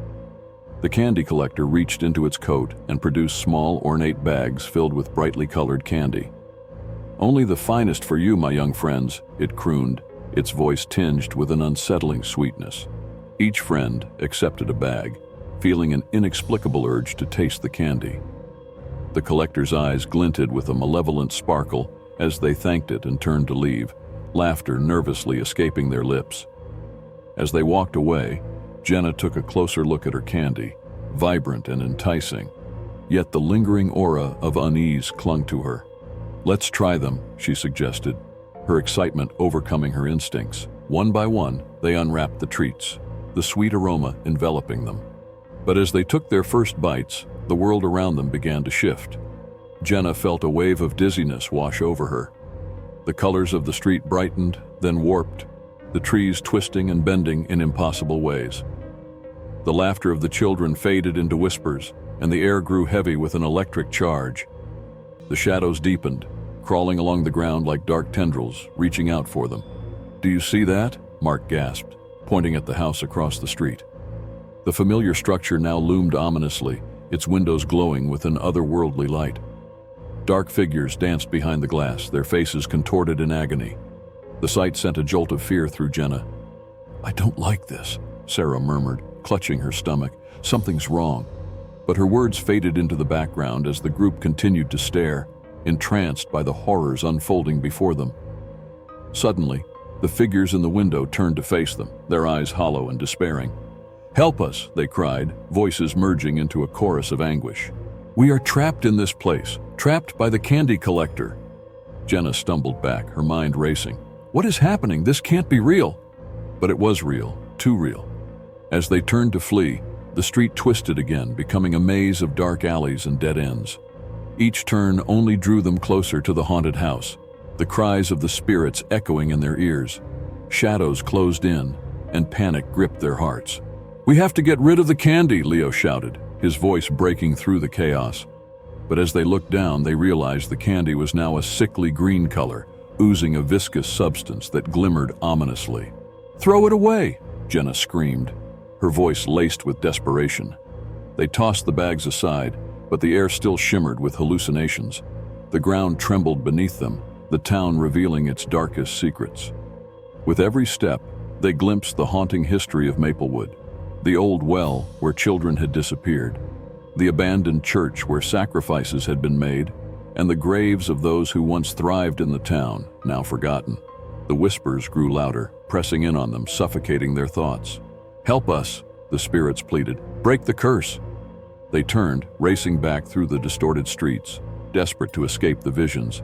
The candy collector reached into its coat and produced small, ornate bags filled with brightly colored candy. "Only the finest for you, my young friends," it crooned, its voice tinged with an unsettling sweetness. Each friend accepted a bag, feeling an inexplicable urge to taste the candy. The collector's eyes glinted with a malevolent sparkle as they thanked it and turned to leave, laughter nervously escaping their lips. As they walked away, Jenna took a closer look at her candy, vibrant and enticing, yet the lingering aura of unease clung to her. "Let's try them," she suggested, her excitement overcoming her instincts. One by one, they unwrapped the treats, the sweet aroma enveloping them. But as they took their first bites, the world around them began to shift. Jenna felt a wave of dizziness wash over her. The colors of the street brightened, then warped, the trees twisting and bending in impossible ways. The laughter of the children faded into whispers, and the air grew heavy with an electric charge. The shadows deepened, crawling along the ground like dark tendrils, reaching out for them. "Do you see that?" Mark gasped, pointing at the house across the street. The familiar structure now loomed ominously, its windows glowing with an otherworldly light. Dark figures danced behind the glass, their faces contorted in agony. The sight sent a jolt of fear through Jenna. "I don't like this," Sarah murmured, clutching her stomach. "Something's wrong." But her words faded into the background as the group continued to stare, entranced by the horrors unfolding before them. Suddenly, the figures in the window turned to face them, their eyes hollow and despairing. "Help us," they cried, voices merging into a chorus of anguish. "We are trapped in this place, trapped by the candy collector." Jenna stumbled back, her mind racing. "What is happening? This can't be real." But it was real, too real. As they turned to flee, the street twisted again, becoming a maze of dark alleys and dead ends. Each turn only drew them closer to the haunted house, the cries of the spirits echoing in their ears. Shadows closed in, and panic gripped their hearts. "We have to get rid of the candy," Leo shouted, his voice breaking through the chaos. But as they looked down, they realized the candy was now a sickly green color, oozing a viscous substance that glimmered ominously. "Throw it away!" Jenna screamed, her voice laced with desperation. They tossed the bags aside, but the air still shimmered with hallucinations. The ground trembled beneath them, the town revealing its darkest secrets. With every step, they glimpsed the haunting history of Maplewood, the old well where children had disappeared, the abandoned church where sacrifices had been made, and the graves of those who once thrived in the town, now forgotten. The whispers grew louder, pressing in on them, suffocating their thoughts. "Help us," the spirits pleaded. "Break the curse." They turned, racing back through the distorted streets, desperate to escape the visions.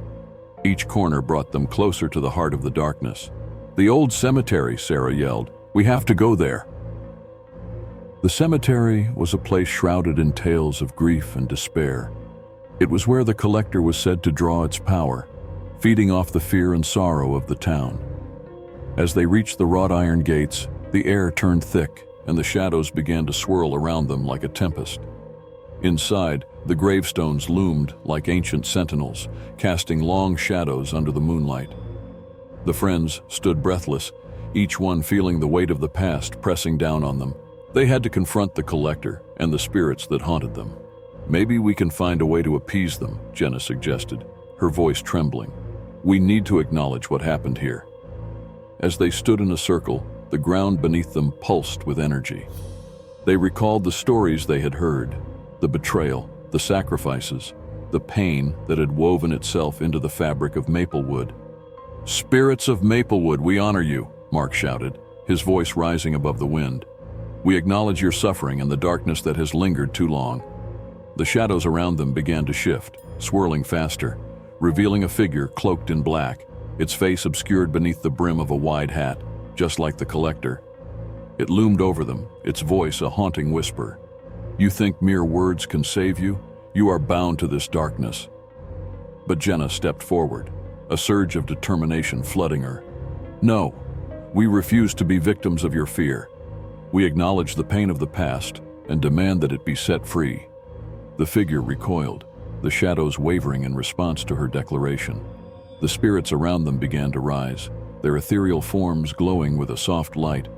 Each corner brought them closer to the heart of the darkness. "The old cemetery," Sarah yelled. "We have to go there." The cemetery was a place shrouded in tales of grief and despair. It was where the collector was said to draw its power, feeding off the fear and sorrow of the town. As they reached the wrought iron gates, the air turned thick, and the shadows began to swirl around them like a tempest. Inside, the gravestones loomed like ancient sentinels, casting long shadows under the moonlight. The friends stood breathless, each one feeling the weight of the past pressing down on them. They had to confront the collector and the spirits that haunted them. "Maybe we can find a way to appease them," Jenna suggested, her voice trembling. "We need to acknowledge what happened here." As they stood in a circle, the ground beneath them pulsed with energy. They recalled the stories they had heard, the betrayal, the sacrifices, the pain that had woven itself into the fabric of Maplewood. "Spirits of Maplewood, we honor you," Mark shouted, his voice rising above the wind. "We acknowledge your suffering and the darkness that has lingered too long." The shadows around them began to shift, swirling faster, revealing a figure cloaked in black, its face obscured beneath the brim of a wide hat, just like the collector. It loomed over them, its voice a haunting whisper. "You think mere words can save you? You are bound to this darkness." But Jenna stepped forward, a surge of determination flooding her. "No, we refuse to be victims of your fear. We acknowledge the pain of the past and demand that it be set free." The figure recoiled, the shadows wavering in response to her declaration. The spirits around them began to rise, their ethereal forms glowing with a soft light,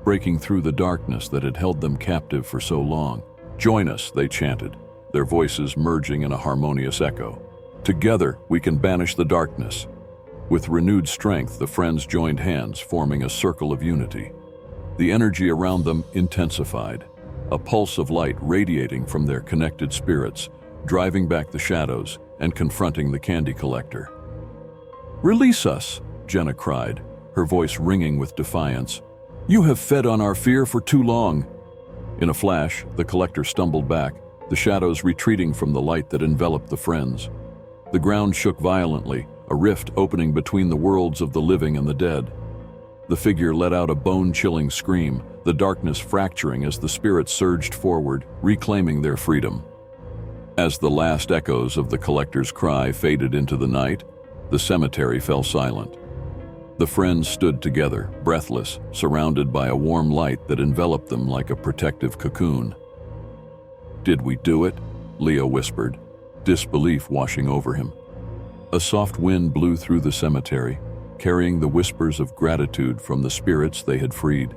breaking through the darkness that had held them captive for so long. "Join us," they chanted, their voices merging in a harmonious echo. "Together we can banish the darkness." With renewed strength, the friends joined hands, forming a circle of unity. The energy around them intensified, a pulse of light radiating from their connected spirits, driving back the shadows and confronting the candy collector. "Release us," Jenna cried, her voice ringing with defiance. "You have fed on our fear for too long." In a flash, the collector stumbled back, the shadows retreating from the light that enveloped the friends. The ground shook violently, a rift opening between the worlds of the living and the dead. The figure let out a bone-chilling scream, the darkness fracturing as the spirits surged forward, reclaiming their freedom. As the last echoes of the collector's cry faded into the night, the cemetery fell silent. The friends stood together, breathless, surrounded by a warm light that enveloped them like a protective cocoon. "Did we do it?" Leo whispered, disbelief washing over him. A soft wind blew through the cemetery, carrying the whispers of gratitude from the spirits they had freed.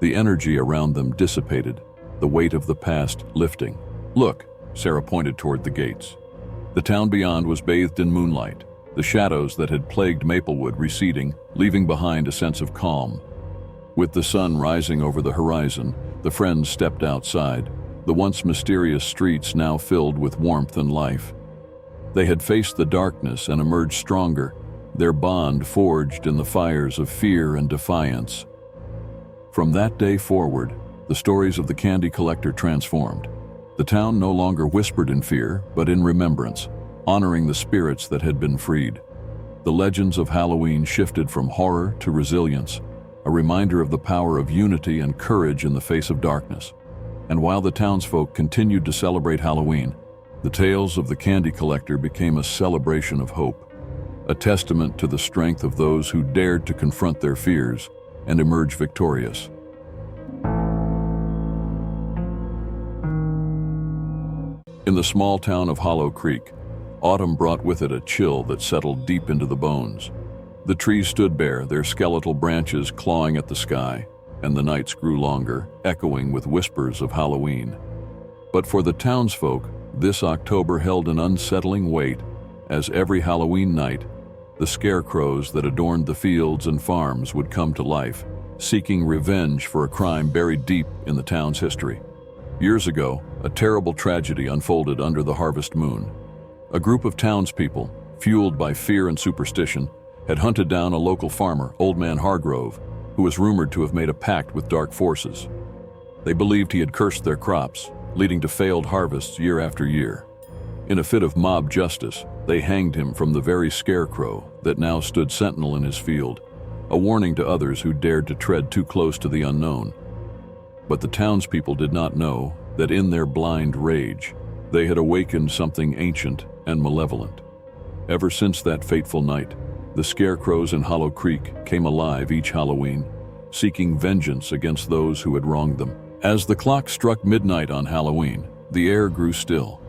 The energy around them dissipated, the weight of the past lifting. "Look," Sarah pointed toward the gates. The town beyond was bathed in moonlight, the shadows that had plagued Maplewood receding, leaving behind a sense of calm. With the sun rising over the horizon, the friends stepped outside, the once mysterious streets now filled with warmth and life. They had faced the darkness and emerged stronger, their bond forged in the fires of fear and defiance. From that day forward, the stories of the candy collector transformed. The town no longer whispered in fear, but in remembrance, honoring the spirits that had been freed. The legends of Halloween shifted from horror to resilience, a reminder of the power of unity and courage in the face of darkness. And while the townsfolk continued to celebrate Halloween, the tales of the candy collector became a celebration of hope, a testament to the strength of those who dared to confront their fears and emerge victorious. In the small town of Hollow Creek, autumn brought with it a chill that settled deep into the bones. The trees stood bare, their skeletal branches clawing at the sky, and the nights grew longer, echoing with whispers of Halloween. But for the townsfolk, this October held an unsettling weight, as every Halloween night, the scarecrows that adorned the fields and farms would come to life, seeking revenge for a crime buried deep in the town's history. Years ago, a terrible tragedy unfolded under the harvest moon. A group of townspeople, fueled by fear and superstition, had hunted down a local farmer, Old Man Hargrove, who was rumored to have made a pact with dark forces. They believed he had cursed their crops, leading to failed harvests year after year. In a fit of mob justice, they hanged him from the very scarecrow that now stood sentinel in his field, a warning to others who dared to tread too close to the unknown. But the townspeople did not know that in their blind rage, they had awakened something ancient and malevolent. Ever since that fateful night, the scarecrows in Hollow Creek came alive each Halloween, seeking vengeance against those who had wronged them. As the clock struck midnight on Halloween, the air grew still.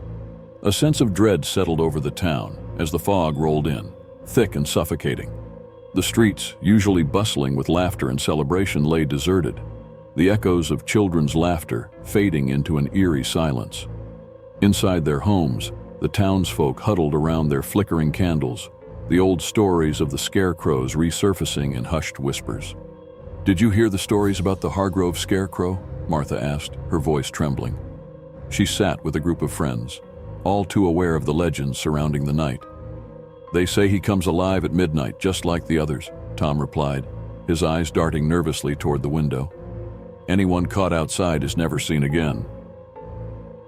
A sense of dread settled over the town as the fog rolled in, thick and suffocating. The streets, usually bustling with laughter and celebration, lay deserted, the echoes of children's laughter fading into an eerie silence. Inside their homes, the townsfolk huddled around their flickering candles, the old stories of the scarecrows resurfacing in hushed whispers. "Did you hear the stories about the Hargrove Scarecrow?" Martha asked, her voice trembling. She sat with a group of friends, all too aware of the legends surrounding the night. "They say he comes alive at midnight, just like the others," Tom replied, his eyes darting nervously toward the window. "Anyone caught outside is never seen again."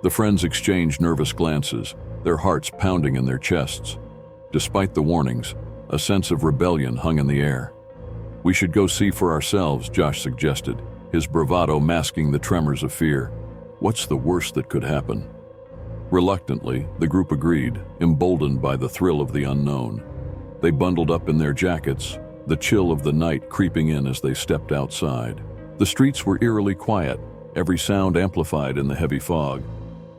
The friends exchanged nervous glances, their hearts pounding in their chests. Despite the warnings, a sense of rebellion hung in the air. "We should go see for ourselves," Josh suggested, his bravado masking the tremors of fear. "What's the worst that could happen?" Reluctantly, the group agreed, emboldened by the thrill of the unknown. They bundled up in their jackets, the chill of the night creeping in as they stepped outside. The streets were eerily quiet, every sound amplified in the heavy fog.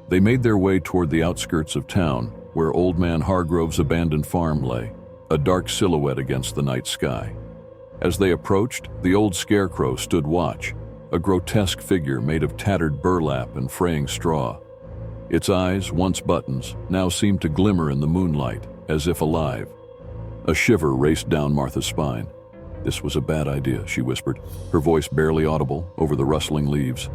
They made their way toward the outskirts of town, where Old Man Hargrove's abandoned farm lay, a dark silhouette against the night sky. As they approached, the old scarecrow stood watch, a grotesque figure made of tattered burlap and fraying straw. Its eyes, once buttons, now seemed to glimmer in the moonlight, as if alive. A shiver raced down Martha's spine. "This was a bad idea," she whispered, her voice barely audible over the rustling leaves.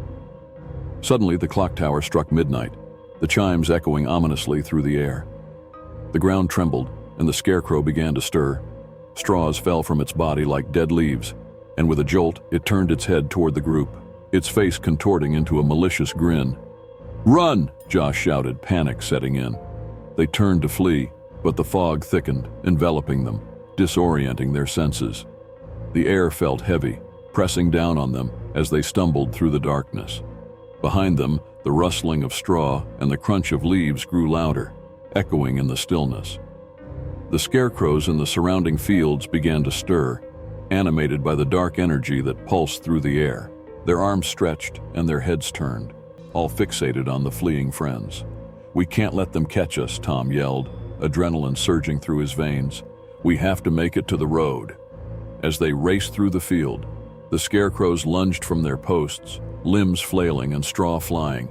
Suddenly, the clock tower struck midnight, the chimes echoing ominously through the air. The ground trembled, and the scarecrow began to stir. Straws fell from its body like dead leaves, and with a jolt, it turned its head toward the group, its face contorting into a malicious grin. "Run!" Josh shouted, panic setting in. They turned to flee, but the fog thickened, enveloping them, disorienting their senses. The air felt heavy, pressing down on them as they stumbled through the darkness. Behind them, the rustling of straw and the crunch of leaves grew louder, echoing in the stillness. The scarecrows in the surrounding fields began to stir, animated by the dark energy that pulsed through the air, their arms stretched and their heads turned, all fixated on the fleeing friends. "We can't let them catch us," Tom yelled, adrenaline surging through his veins. "We have to make it to the road." As they raced through the field, the scarecrows lunged from their posts, limbs flailing and straw flying.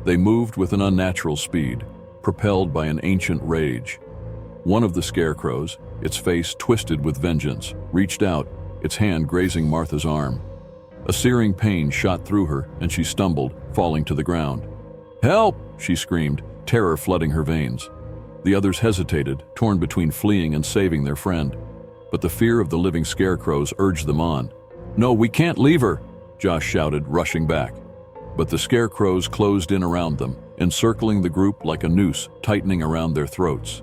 They moved with an unnatural speed, propelled by an ancient rage. One of the scarecrows, its face twisted with vengeance, reached out, its hand grazing Martha's arm. A searing pain shot through her, and she stumbled, falling to the ground. "Help!" she screamed, terror flooding her veins. The others hesitated, torn between fleeing and saving their friend. But the fear of the living scarecrows urged them on. "No, we can't leave her!" Josh shouted, rushing back. But the scarecrows closed in around them, encircling the group like a noose tightening around their throats.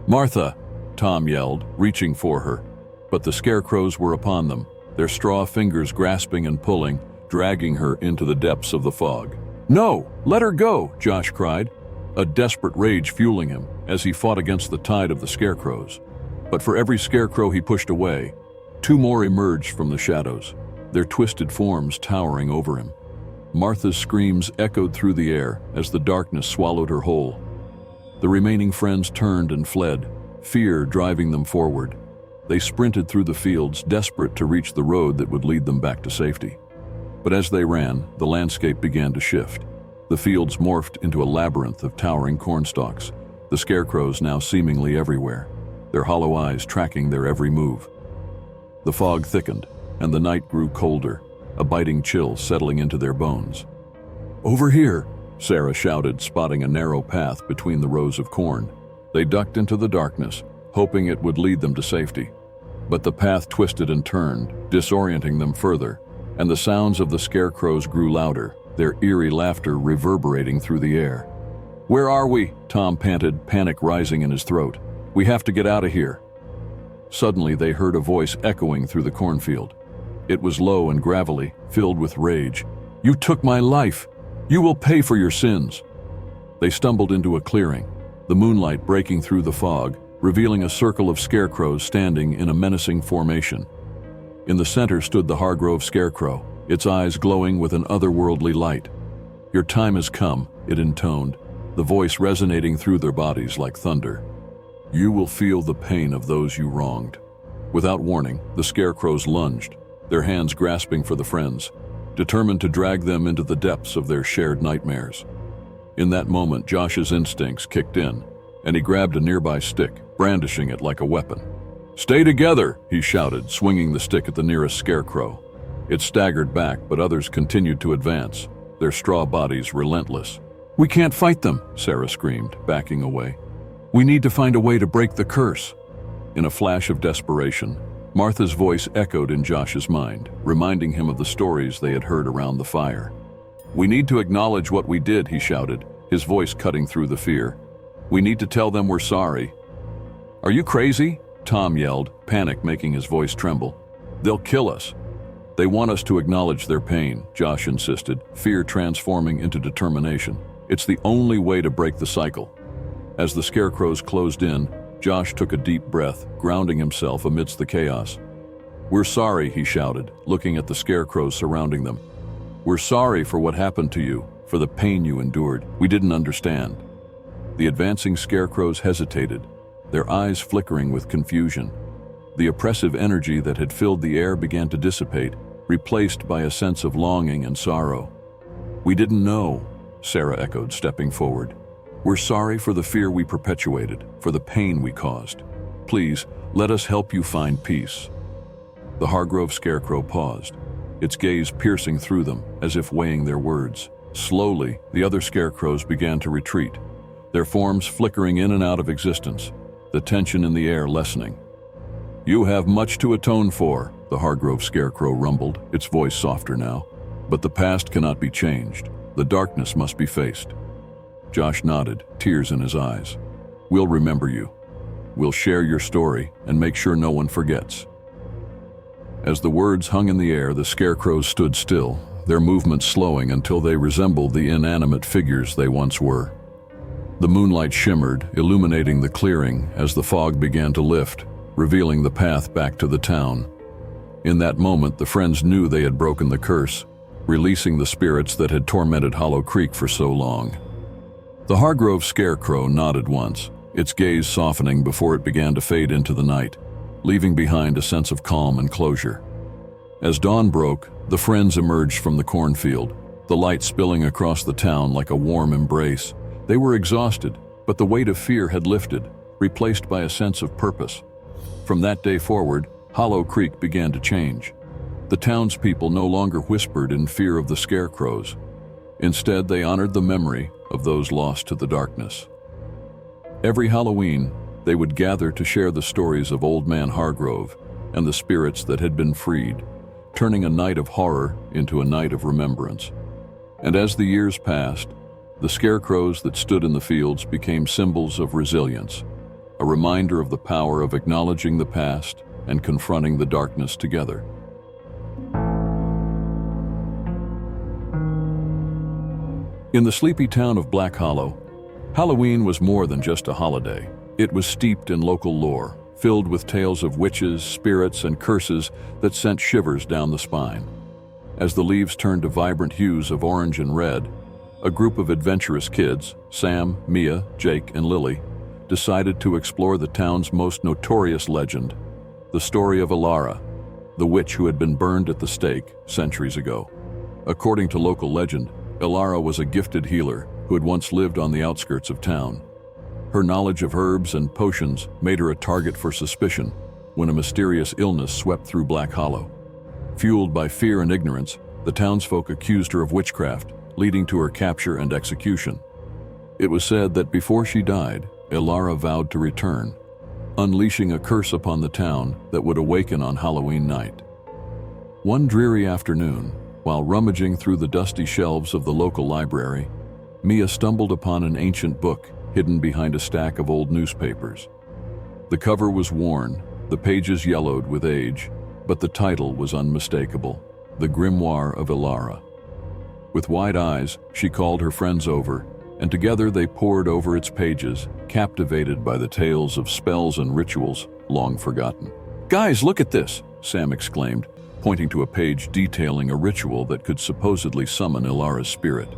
"Martha!" Tom yelled, reaching for her. But the scarecrows were upon them, their straw fingers grasping and pulling, dragging her into the depths of the fog. "No! Let her go!" Josh cried, a desperate rage fueling him as he fought against the tide of the scarecrows. But for every scarecrow he pushed away, two more emerged from the shadows, their twisted forms towering over him. Martha's screams echoed through the air as the darkness swallowed her whole. The remaining friends turned and fled, fear driving them forward. They sprinted through the fields, desperate to reach the road that would lead them back to safety. But as they ran, the landscape began to shift. The fields morphed into a labyrinth of towering cornstalks, the scarecrows now seemingly everywhere, their hollow eyes tracking their every move. The fog thickened, and the night grew colder, a biting chill settling into their bones. "Over here!" Sarah shouted, spotting a narrow path between the rows of corn. They ducked into the darkness, hoping it would lead them to safety. But the path twisted and turned, disorienting them further, and the sounds of the scarecrows grew louder, their eerie laughter reverberating through the air. "Where are we?" Tom panted, panic rising in his throat. "We have to get out of here." Suddenly they heard a voice echoing through the cornfield. It was low and gravelly, filled with rage. "You took my life! You will pay for your sins!" They stumbled into a clearing, the moonlight breaking through the fog, revealing a circle of scarecrows standing in a menacing formation. In the center stood the Hargrove Scarecrow, its eyes glowing with an otherworldly light. "Your time has come," it intoned, the voice resonating through their bodies like thunder. "You will feel the pain of those you wronged." Without warning, the scarecrows lunged, their hands grasping for the friends, determined to drag them into the depths of their shared nightmares. In that moment, Josh's instincts kicked in, and he grabbed a nearby stick, brandishing it like a weapon. "Stay together!" he shouted, swinging the stick at the nearest scarecrow. It staggered back, but others continued to advance, their straw bodies relentless. "We can't fight them," Sarah screamed, backing away. "We need to find a way to break the curse." In a flash of desperation, Martha's voice echoed in Josh's mind, reminding him of the stories they had heard around the fire. "We need to acknowledge what we did," he shouted, his voice cutting through the fear. "We need to tell them we're sorry." "Are you crazy?" Tom yelled, panic making his voice tremble. "They'll kill us." "They want us to acknowledge their pain," Josh insisted, fear transforming into determination. "It's the only way to break the cycle." As the scarecrows closed in, Josh took a deep breath, grounding himself amidst the chaos. "We're sorry," he shouted, looking at the scarecrows surrounding them. "We're sorry for what happened to you, for the pain you endured. We didn't understand." The advancing scarecrows hesitated, their eyes flickering with confusion. The oppressive energy that had filled the air began to dissipate, replaced by a sense of longing and sorrow. "We didn't know," Sarah echoed, stepping forward. "We're sorry for the fear we perpetuated, for the pain we caused. Please, let us help you find peace." The Hargrove scarecrow paused, its gaze piercing through them, as if weighing their words. Slowly, the other scarecrows began to retreat, their forms flickering in and out of existence, the tension in the air lessening. "You have much to atone for," the Hargrove scarecrow rumbled, its voice softer now. "But the past cannot be changed. The darkness must be faced." Josh nodded, tears in his eyes. "We'll remember you. We'll share your story and make sure no one forgets." As the words hung in the air, the scarecrows stood still, their movements slowing until they resembled the inanimate figures they once were. The moonlight shimmered, illuminating the clearing as the fog began to lift, revealing the path back to the town. In that moment, the friends knew they had broken the curse, releasing the spirits that had tormented Hollow Creek for so long. The Hargrove scarecrow nodded once, its gaze softening before it began to fade into the night, leaving behind a sense of calm and closure. As dawn broke, the friends emerged from the cornfield, the light spilling across the town like a warm embrace. They were exhausted, but the weight of fear had lifted, replaced by a sense of purpose. From that day forward, Hollow Creek began to change. The townspeople no longer whispered in fear of the scarecrows. Instead, they honored the memory of those lost to the darkness. Every Halloween, they would gather to share the stories of Old Man Hargrove and the spirits that had been freed, turning a night of horror into a night of remembrance. And as the years passed, the scarecrows that stood in the fields became symbols of resilience, a reminder of the power of acknowledging the past and confronting the darkness together. In the sleepy town of Black Hollow, Halloween was more than just a holiday. It was steeped in local lore, filled with tales of witches, spirits, and curses that sent shivers down the spine. As the leaves turned to vibrant hues of orange and red, a group of adventurous kids, Sam, Mia, Jake, and Lily, decided to explore the town's most notorious legend, the story of Ilara, the witch who had been burned at the stake centuries ago. According to local legend, Ilara was a gifted healer who had once lived on the outskirts of town. Her knowledge of herbs and potions made her a target for suspicion when a mysterious illness swept through Black Hollow. Fueled by fear and ignorance, the townsfolk accused her of witchcraft, leading to her capture and execution. It was said that before she died, Ilara vowed to return, unleashing a curse upon the town that would awaken on Halloween night. One dreary afternoon, while rummaging through the dusty shelves of the local library, Mia stumbled upon an ancient book hidden behind a stack of old newspapers. The cover was worn, the pages yellowed with age, but the title was unmistakable: The Grimoire of Ilara. With wide eyes, she called her friends over, and together they pored over its pages, captivated by the tales of spells and rituals long forgotten. "Guys, look at this!" Sam exclaimed, pointing to a page detailing a ritual that could supposedly summon Ilara's spirit.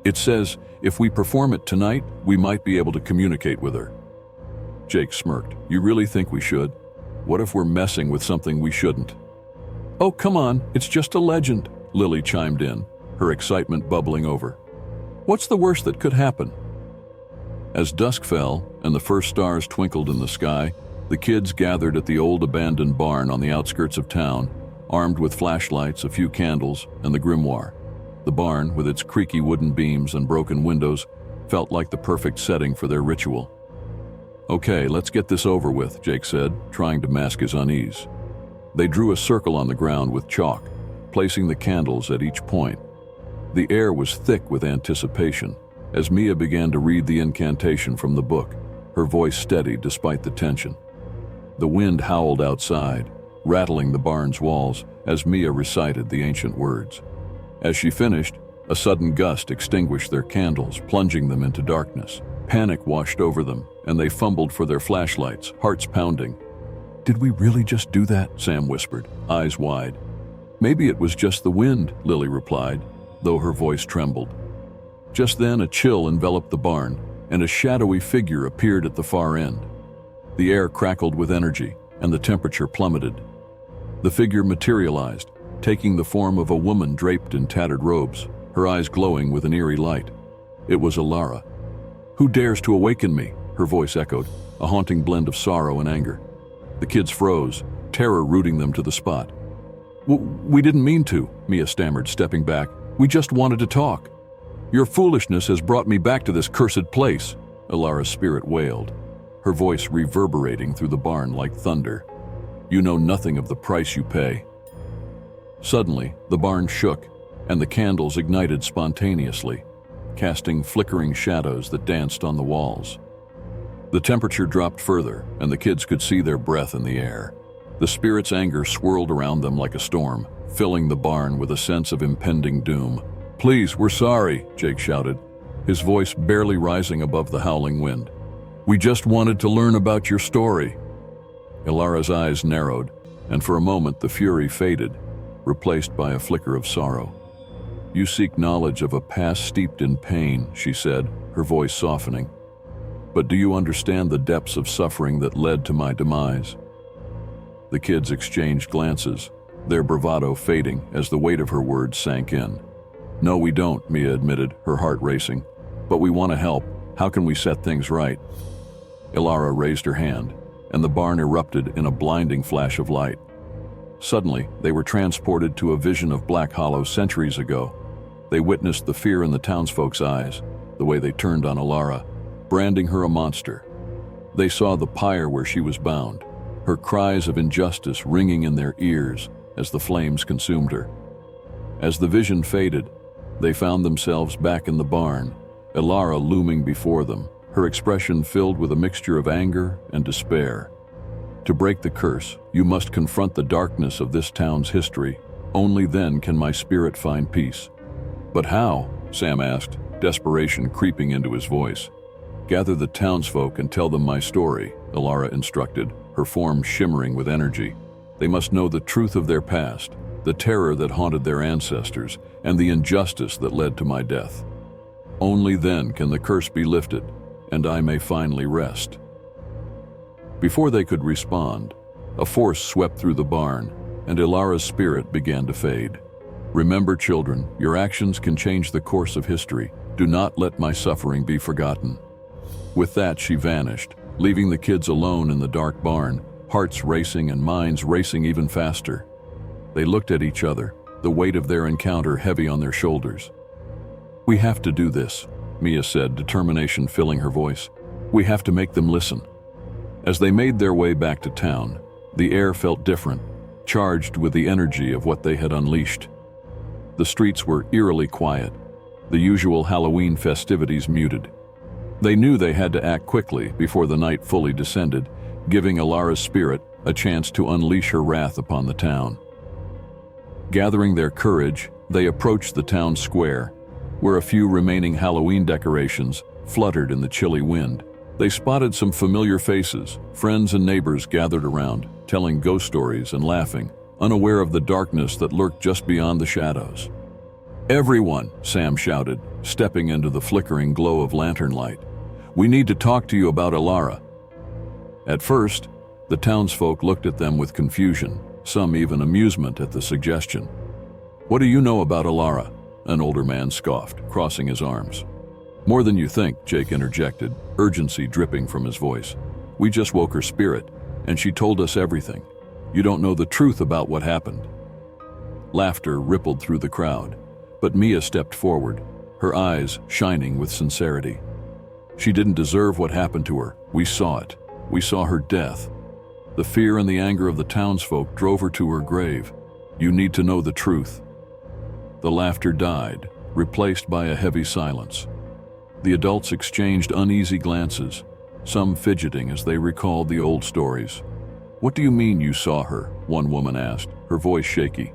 "It says, if we perform it tonight, we might be able to communicate with her." Jake smirked. "You really think we should?" What if we're messing with something we shouldn't? Oh, come on, it's just a legend, Lily chimed in, her excitement bubbling over. What's the worst that could happen? As dusk fell and the first stars twinkled in the sky, the kids gathered at the old abandoned barn on the outskirts of town, armed with flashlights, a few candles, and the grimoire. The barn, with its creaky wooden beams and broken windows, felt like the perfect setting for their ritual. Okay, let's get this over with, Jake said, trying to mask his unease. They drew a circle on the ground with chalk, placing the candles at each point. The air was thick with anticipation as Mia began to read the incantation from the book, her voice steady despite the tension. The wind howled outside, rattling the barn's walls as Mia recited the ancient words. As she finished, a sudden gust extinguished their candles, plunging them into darkness. Panic washed over them, and they fumbled for their flashlights, hearts pounding. Did we really just do that? Sam whispered, eyes wide. Maybe it was just the wind, Lily replied, though her voice trembled. Just then, a chill enveloped the barn, and a shadowy figure appeared at the far end. The air crackled with energy, and the temperature plummeted. The figure materialized, taking the form of a woman draped in tattered robes, her eyes glowing with an eerie light. It was Alara. Who dares to awaken me? Her voice echoed, a haunting blend of sorrow and anger. The kids froze, terror rooting them to the spot. We didn't mean to, Mia stammered, stepping back. We just wanted to talk. Your foolishness has brought me back to this cursed place, Alara's spirit wailed, her voice reverberating through the barn like thunder. You know nothing of the price you pay. Suddenly, the barn shook, and the candles ignited spontaneously, casting flickering shadows that danced on the walls. The temperature dropped further, and the kids could see their breath in the air. The spirit's anger swirled around them like a storm, filling the barn with a sense of impending doom. Please, we're sorry, Jake shouted, his voice barely rising above the howling wind. We just wanted to learn about your story. Alara's eyes narrowed, and for a moment the fury faded, replaced by a flicker of sorrow. You seek knowledge of a past steeped in pain, she said, her voice softening. But do you understand the depths of suffering that led to my demise? The kids exchanged glances, their bravado fading as the weight of her words sank in. No, we don't, Mia admitted, her heart racing. But we want to help. How can we set things right? Alara raised her hand, and the barn erupted in a blinding flash of light. Suddenly, they were transported to a vision of Black Hollow centuries ago. They witnessed the fear in the townsfolk's eyes, the way they turned on Alara, branding her a monster. They saw the pyre where she was bound, her cries of injustice ringing in their ears as the flames consumed her. As the vision faded, they found themselves back in the barn, Alara looming before them, her expression filled with a mixture of anger and despair. To break the curse, you must confront the darkness of this town's history. Only then can my spirit find peace. But how? Sam asked, desperation creeping into his voice. Gather the townsfolk and tell them my story, Alara instructed, her form shimmering with energy. They must know the truth of their past, the terror that haunted their ancestors, and the injustice that led to my death. Only then can the curse be lifted, and I may finally rest. Before they could respond, a force swept through the barn, and Alara's spirit began to fade. Remember, children, your actions can change the course of history. Do not let my suffering be forgotten. With that, she vanished, leaving the kids alone in the dark barn, hearts racing and minds racing even faster. They looked at each other, the weight of their encounter heavy on their shoulders. We have to do this, Mia said, determination filling her voice. We have to make them listen. As they made their way back to town, the air felt different, charged with the energy of what they had unleashed. The streets were eerily quiet, the usual Halloween festivities muted. They knew they had to act quickly before the night fully descended, giving Alara's spirit a chance to unleash her wrath upon the town. Gathering their courage, they approached the town square, where a few remaining Halloween decorations fluttered in the chilly wind. They spotted some familiar faces, friends and neighbors gathered around, telling ghost stories and laughing, unaware of the darkness that lurked just beyond the shadows. Everyone, Sam shouted, stepping into the flickering glow of lantern light. We need to talk to you about Alara. At first, The townsfolk looked at them with confusion, some even amusement at the suggestion. "What do you know about Alara?" an older man scoffed, crossing his arms. "More than you think," Jake interjected, urgency dripping from his voice. "We just woke her spirit, and she told us everything. You don't know the truth about what happened." Laughter rippled through the crowd, but Mia stepped forward, her eyes shining with sincerity. "She didn't deserve what happened to her. We saw it. We saw her death. The fear and the anger of the townsfolk drove her to her grave. You need to know the truth." The laughter died, replaced by a heavy silence. The adults exchanged uneasy glances, some fidgeting as they recalled the old stories. "What do you mean you saw her?" one woman asked, her voice shaky.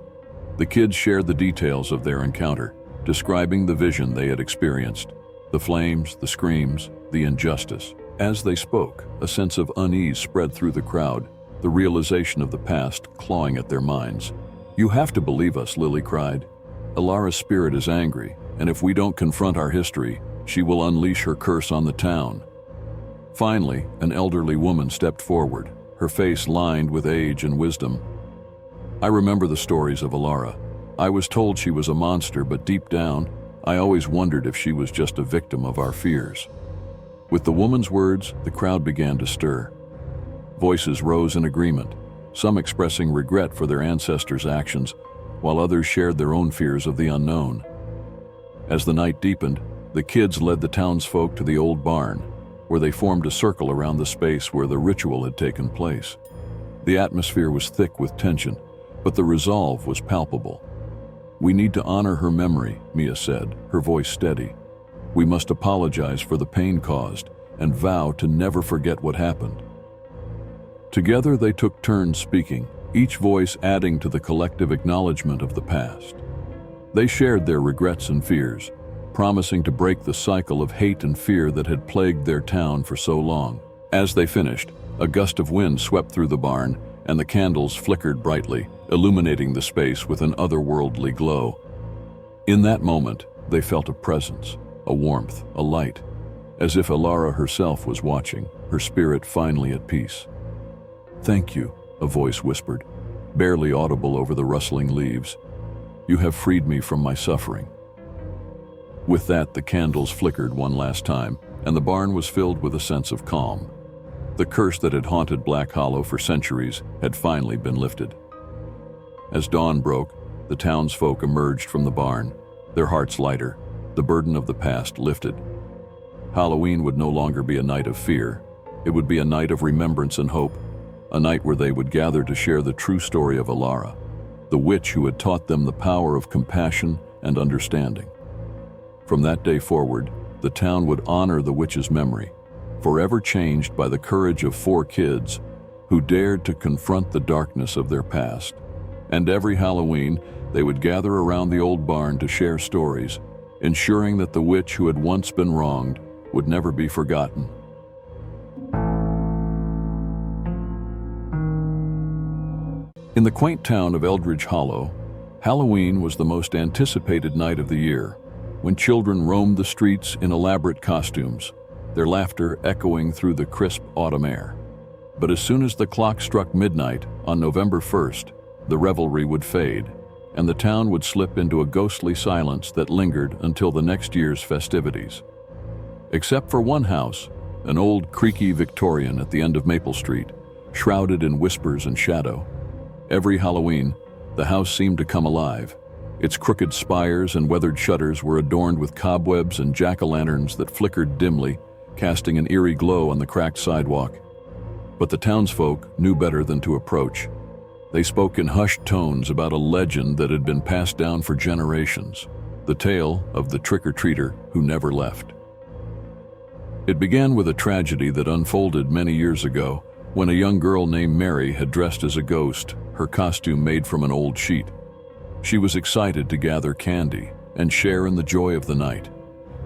The kids shared the details of their encounter, describing the vision they had experienced, the flames, the screams, the injustice. As they spoke, a sense of unease spread through the crowd, the realization of the past clawing at their minds. "You have to believe us," Lily cried. "Alara's spirit is angry, and if we don't confront our history, she will unleash her curse on the town." Finally, an elderly woman stepped forward, her face lined with age and wisdom. "I remember the stories of Alara. I was told she was a monster, but deep down, I always wondered if she was just a victim of our fears." With the woman's words, the crowd began to stir. Voices rose in agreement, some expressing regret for their ancestors' actions, while others shared their own fears of the unknown. As the night deepened, the kids led the townsfolk to the old barn, where they formed a circle around the space where the ritual had taken place. The atmosphere was thick with tension, but the resolve was palpable. "We need to honor her memory," Mia said, her voice steady. "We must apologize for the pain caused and vow to never forget what happened." Together they took turns speaking, each voice adding to the collective acknowledgement of the past. They shared their regrets and fears, promising to break the cycle of hate and fear that had plagued their town for so long. As they finished, a gust of wind swept through the barn, and the candles flickered brightly, illuminating the space with an otherworldly glow. In that moment, they felt a presence, a warmth, a light, as if Alara herself was watching, her spirit finally at peace. "Thank you," a voice whispered, barely audible over the rustling leaves. "You have freed me from my suffering." With that, the candles flickered one last time, and the barn was filled with a sense of calm. The curse that had haunted Black Hollow for centuries had finally been lifted. As dawn broke, the townsfolk emerged from the barn, their hearts lighter, the burden of the past lifted. Halloween would no longer be a night of fear. It would be a night of remembrance and hope, a night where they would gather to share the true story of Alara, the witch who had taught them the power of compassion and understanding. From that day forward, the town would honor the witch's memory, forever changed by the courage of 4 kids who dared to confront the darkness of their past. And every Halloween, they would gather around the old barn to share stories, ensuring that the witch who had once been wronged would never be forgotten. In the quaint town of Eldridge Hollow, Halloween was the most anticipated night of the year, when children roamed the streets in elaborate costumes, their laughter echoing through the crisp autumn air. But as soon as the clock struck midnight on November 1st, the revelry would fade, and the town would slip into a ghostly silence that lingered until the next year's festivities. Except for one house, an old creaky Victorian at the end of Maple Street, shrouded in whispers and shadow. Every Halloween, the house seemed to come alive. Its crooked spires and weathered shutters were adorned with cobwebs and jack-o'-lanterns that flickered dimly, casting an eerie glow on the cracked sidewalk. But the townsfolk knew better than to approach. They spoke in hushed tones about a legend that had been passed down for generations, the tale of the trick-or-treater who never left. It began with a tragedy that unfolded many years ago, when a young girl named Mary had dressed as a ghost, her costume made from an old sheet. She was excited to gather candy and share in the joy of the night.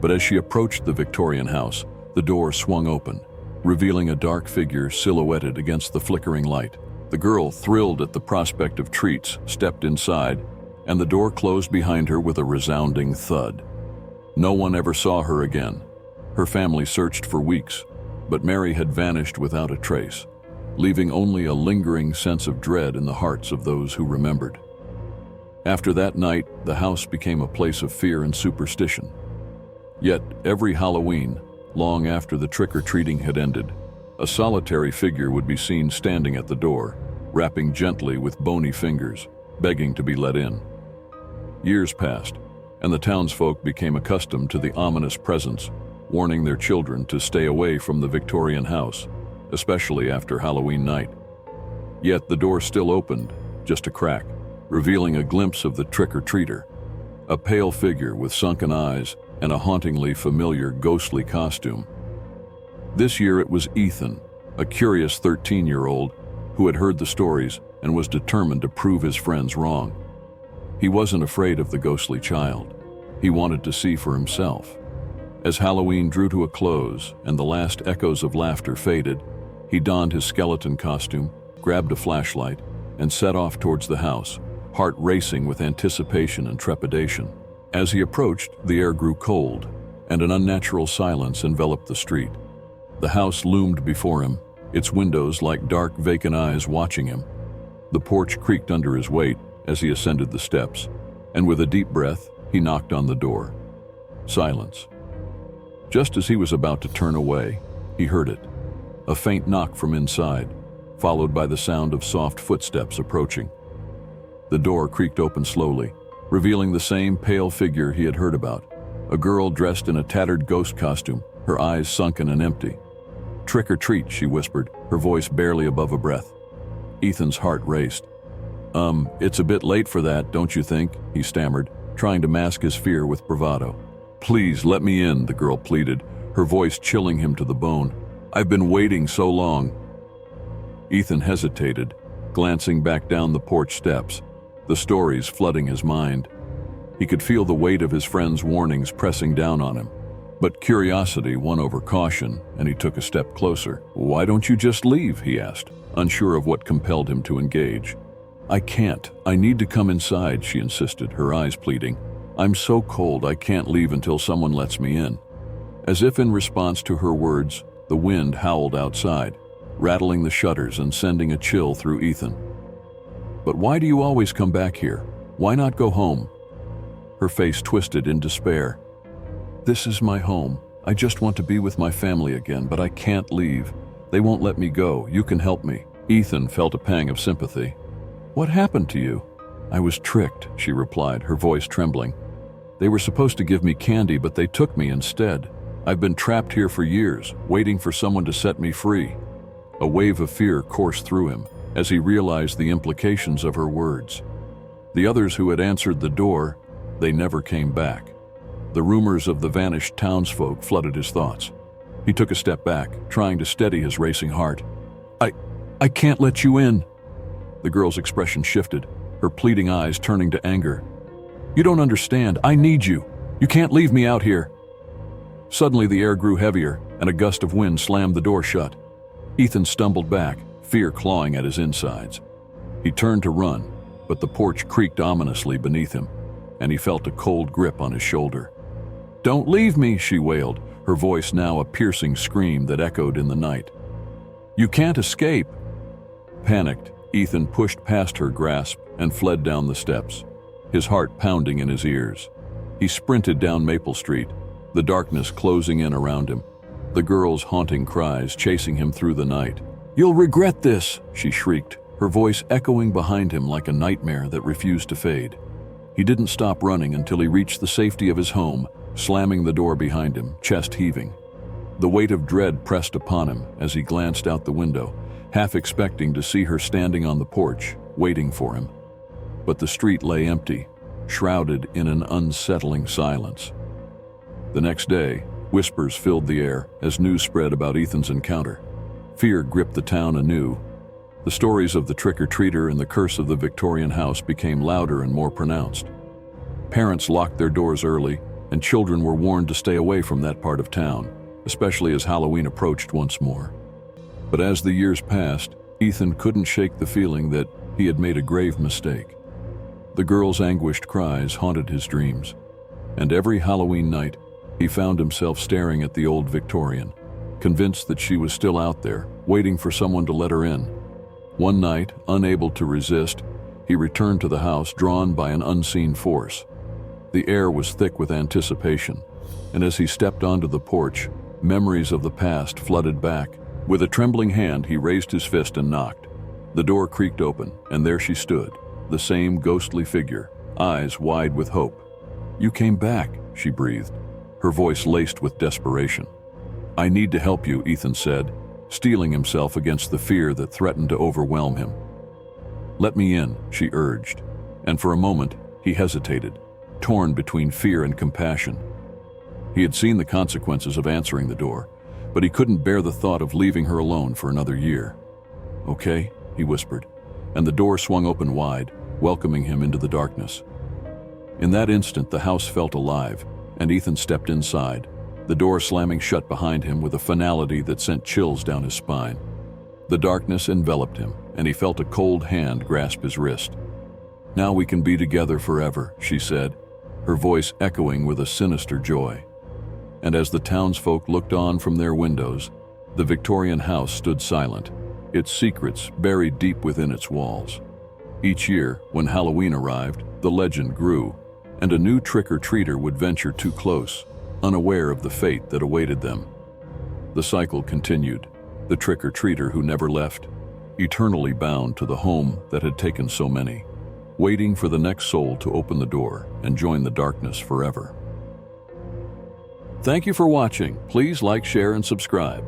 But as she approached the Victorian house, the door swung open, revealing a dark figure silhouetted against the flickering light. The girl, thrilled at the prospect of treats, stepped inside, and the door closed behind her with a resounding thud. No one ever saw her again. Her family searched for weeks, but Mary had vanished without a trace. leaving only a lingering sense of dread in the hearts of those who remembered. After that night, the house became a place of fear and superstition. Yet, every Halloween, long after the trick-or-treating had ended, a solitary figure would be seen standing at the door, rapping gently with bony fingers, begging to be let in. Years passed, and the townsfolk became accustomed to the ominous presence, warning their children to stay away from the Victorian house, especially after Halloween night. Yet the door still opened, just a crack, revealing a glimpse of the trick-or-treater, a pale figure with sunken eyes and a hauntingly familiar ghostly costume. This year it was Ethan, a curious 13-year-old who had heard the stories and was determined to prove his friends wrong. He wasn't afraid of the ghostly child. He wanted to see for himself. As Halloween drew to a close and the last echoes of laughter faded, he donned his skeleton costume, grabbed a flashlight, and set off towards the house, heart racing with anticipation and trepidation. As he approached, the air grew cold, and an unnatural silence enveloped the street. The house loomed before him, its windows like dark, vacant eyes watching him. The porch creaked under his weight as he ascended the steps, and with a deep breath, he knocked on the door. Silence. Just as he was about to turn away, he heard it. A faint knock from inside, followed by the sound of soft footsteps approaching. The door creaked open slowly, revealing the same pale figure he had heard about, a girl dressed in a tattered ghost costume, her eyes sunken and empty. "Trick or treat," she whispered, her voice barely above a breath. Ethan's heart raced. It's a bit late for that, don't you think?" he stammered, trying to mask his fear with bravado. "Please, let me in," the girl pleaded, her voice chilling him to the bone. "I've been waiting so long." Ethan hesitated, glancing back down the porch steps, the stories flooding his mind. He could feel the weight of his friends' warnings pressing down on him. But curiosity won over caution, and he took a step closer. "Why don't you just leave?" he asked, unsure of what compelled him to engage. "I can't. I need to come inside," she insisted, her eyes pleading. "I'm so cold I can't leave until someone lets me in." As if in response to her words, the wind howled outside, rattling the shutters and sending a chill through Ethan. "But why do you always come back here? Why not go home?" Her face twisted in despair. "This is my home. I just want to be with my family again, but I can't leave. They won't let me go. You can help me." Ethan felt a pang of sympathy. "What happened to you?" "I was tricked," she replied, her voice trembling. "They were supposed to give me candy, but they took me instead. I've been trapped here for years, waiting for someone to set me free." A wave of fear coursed through him as he realized the implications of her words. The others who had answered the door, they never came back. The rumors of the vanished townsfolk flooded his thoughts. He took a step back, trying to steady his racing heart. I can't let you in." The girl's expression shifted, her pleading eyes turning to anger. "You don't understand. I need you. You can't leave me out here." Suddenly the air grew heavier, and a gust of wind slammed the door shut. Ethan stumbled back, fear clawing at his insides. He turned to run, but the porch creaked ominously beneath him, and he felt a cold grip on his shoulder. "Don't leave me," she wailed, her voice now a piercing scream that echoed in the night. "You can't escape." Panicked, Ethan pushed past her grasp and fled down the steps, his heart pounding in his ears. He sprinted down Maple Street, the darkness closing in around him, the girl's haunting cries chasing him through the night. "You'll regret this," she shrieked, her voice echoing behind him like a nightmare that refused to fade. He didn't stop running until he reached the safety of his home, slamming the door behind him, chest heaving. The weight of dread pressed upon him as he glanced out the window, half expecting to see her standing on the porch, waiting for him. But the street lay empty, shrouded in an unsettling silence. The next day, whispers filled the air as news spread about Ethan's encounter. Fear gripped the town anew. The stories of the trick-or-treater and the curse of the Victorian house became louder and more pronounced. Parents locked their doors early, and children were warned to stay away from that part of town, especially as Halloween approached once more. But as the years passed, Ethan couldn't shake the feeling that he had made a grave mistake. The girl's anguished cries haunted his dreams, and every Halloween night, he found himself staring at the old Victorian, convinced that she was still out there, waiting for someone to let her in. One night, unable to resist, he returned to the house drawn by an unseen force. The air was thick with anticipation, and as he stepped onto the porch, memories of the past flooded back. With a trembling hand, he raised his fist and knocked. The door creaked open, and there she stood, the same ghostly figure, eyes wide with hope. "You came back," she breathed, her voice laced with desperation. "I need to help you," Ethan said, steeling himself against the fear that threatened to overwhelm him. "Let me in," she urged, and for a moment he hesitated, torn between fear and compassion. He had seen the consequences of answering the door, but he couldn't bear the thought of leaving her alone for another year. "Okay," he whispered, and the door swung open wide, welcoming him into the darkness. In that instant, the house felt alive, and Ethan stepped inside, the door slamming shut behind him with a finality that sent chills down his spine. The darkness enveloped him, and he felt a cold hand grasp his wrist. "Now we can be together forever," she said, her voice echoing with a sinister joy. And as the townsfolk looked on from their windows, the Victorian house stood silent, its secrets buried deep within its walls. Each year, when Halloween arrived, the legend grew, and a new trick-or-treater would venture too close, unaware of the fate that awaited them. The cycle continued, the trick-or-treater who never left, eternally bound to the home that had taken so many, waiting for the next soul to open the door and join the darkness forever. Thank you for watching. Please like, share, and subscribe.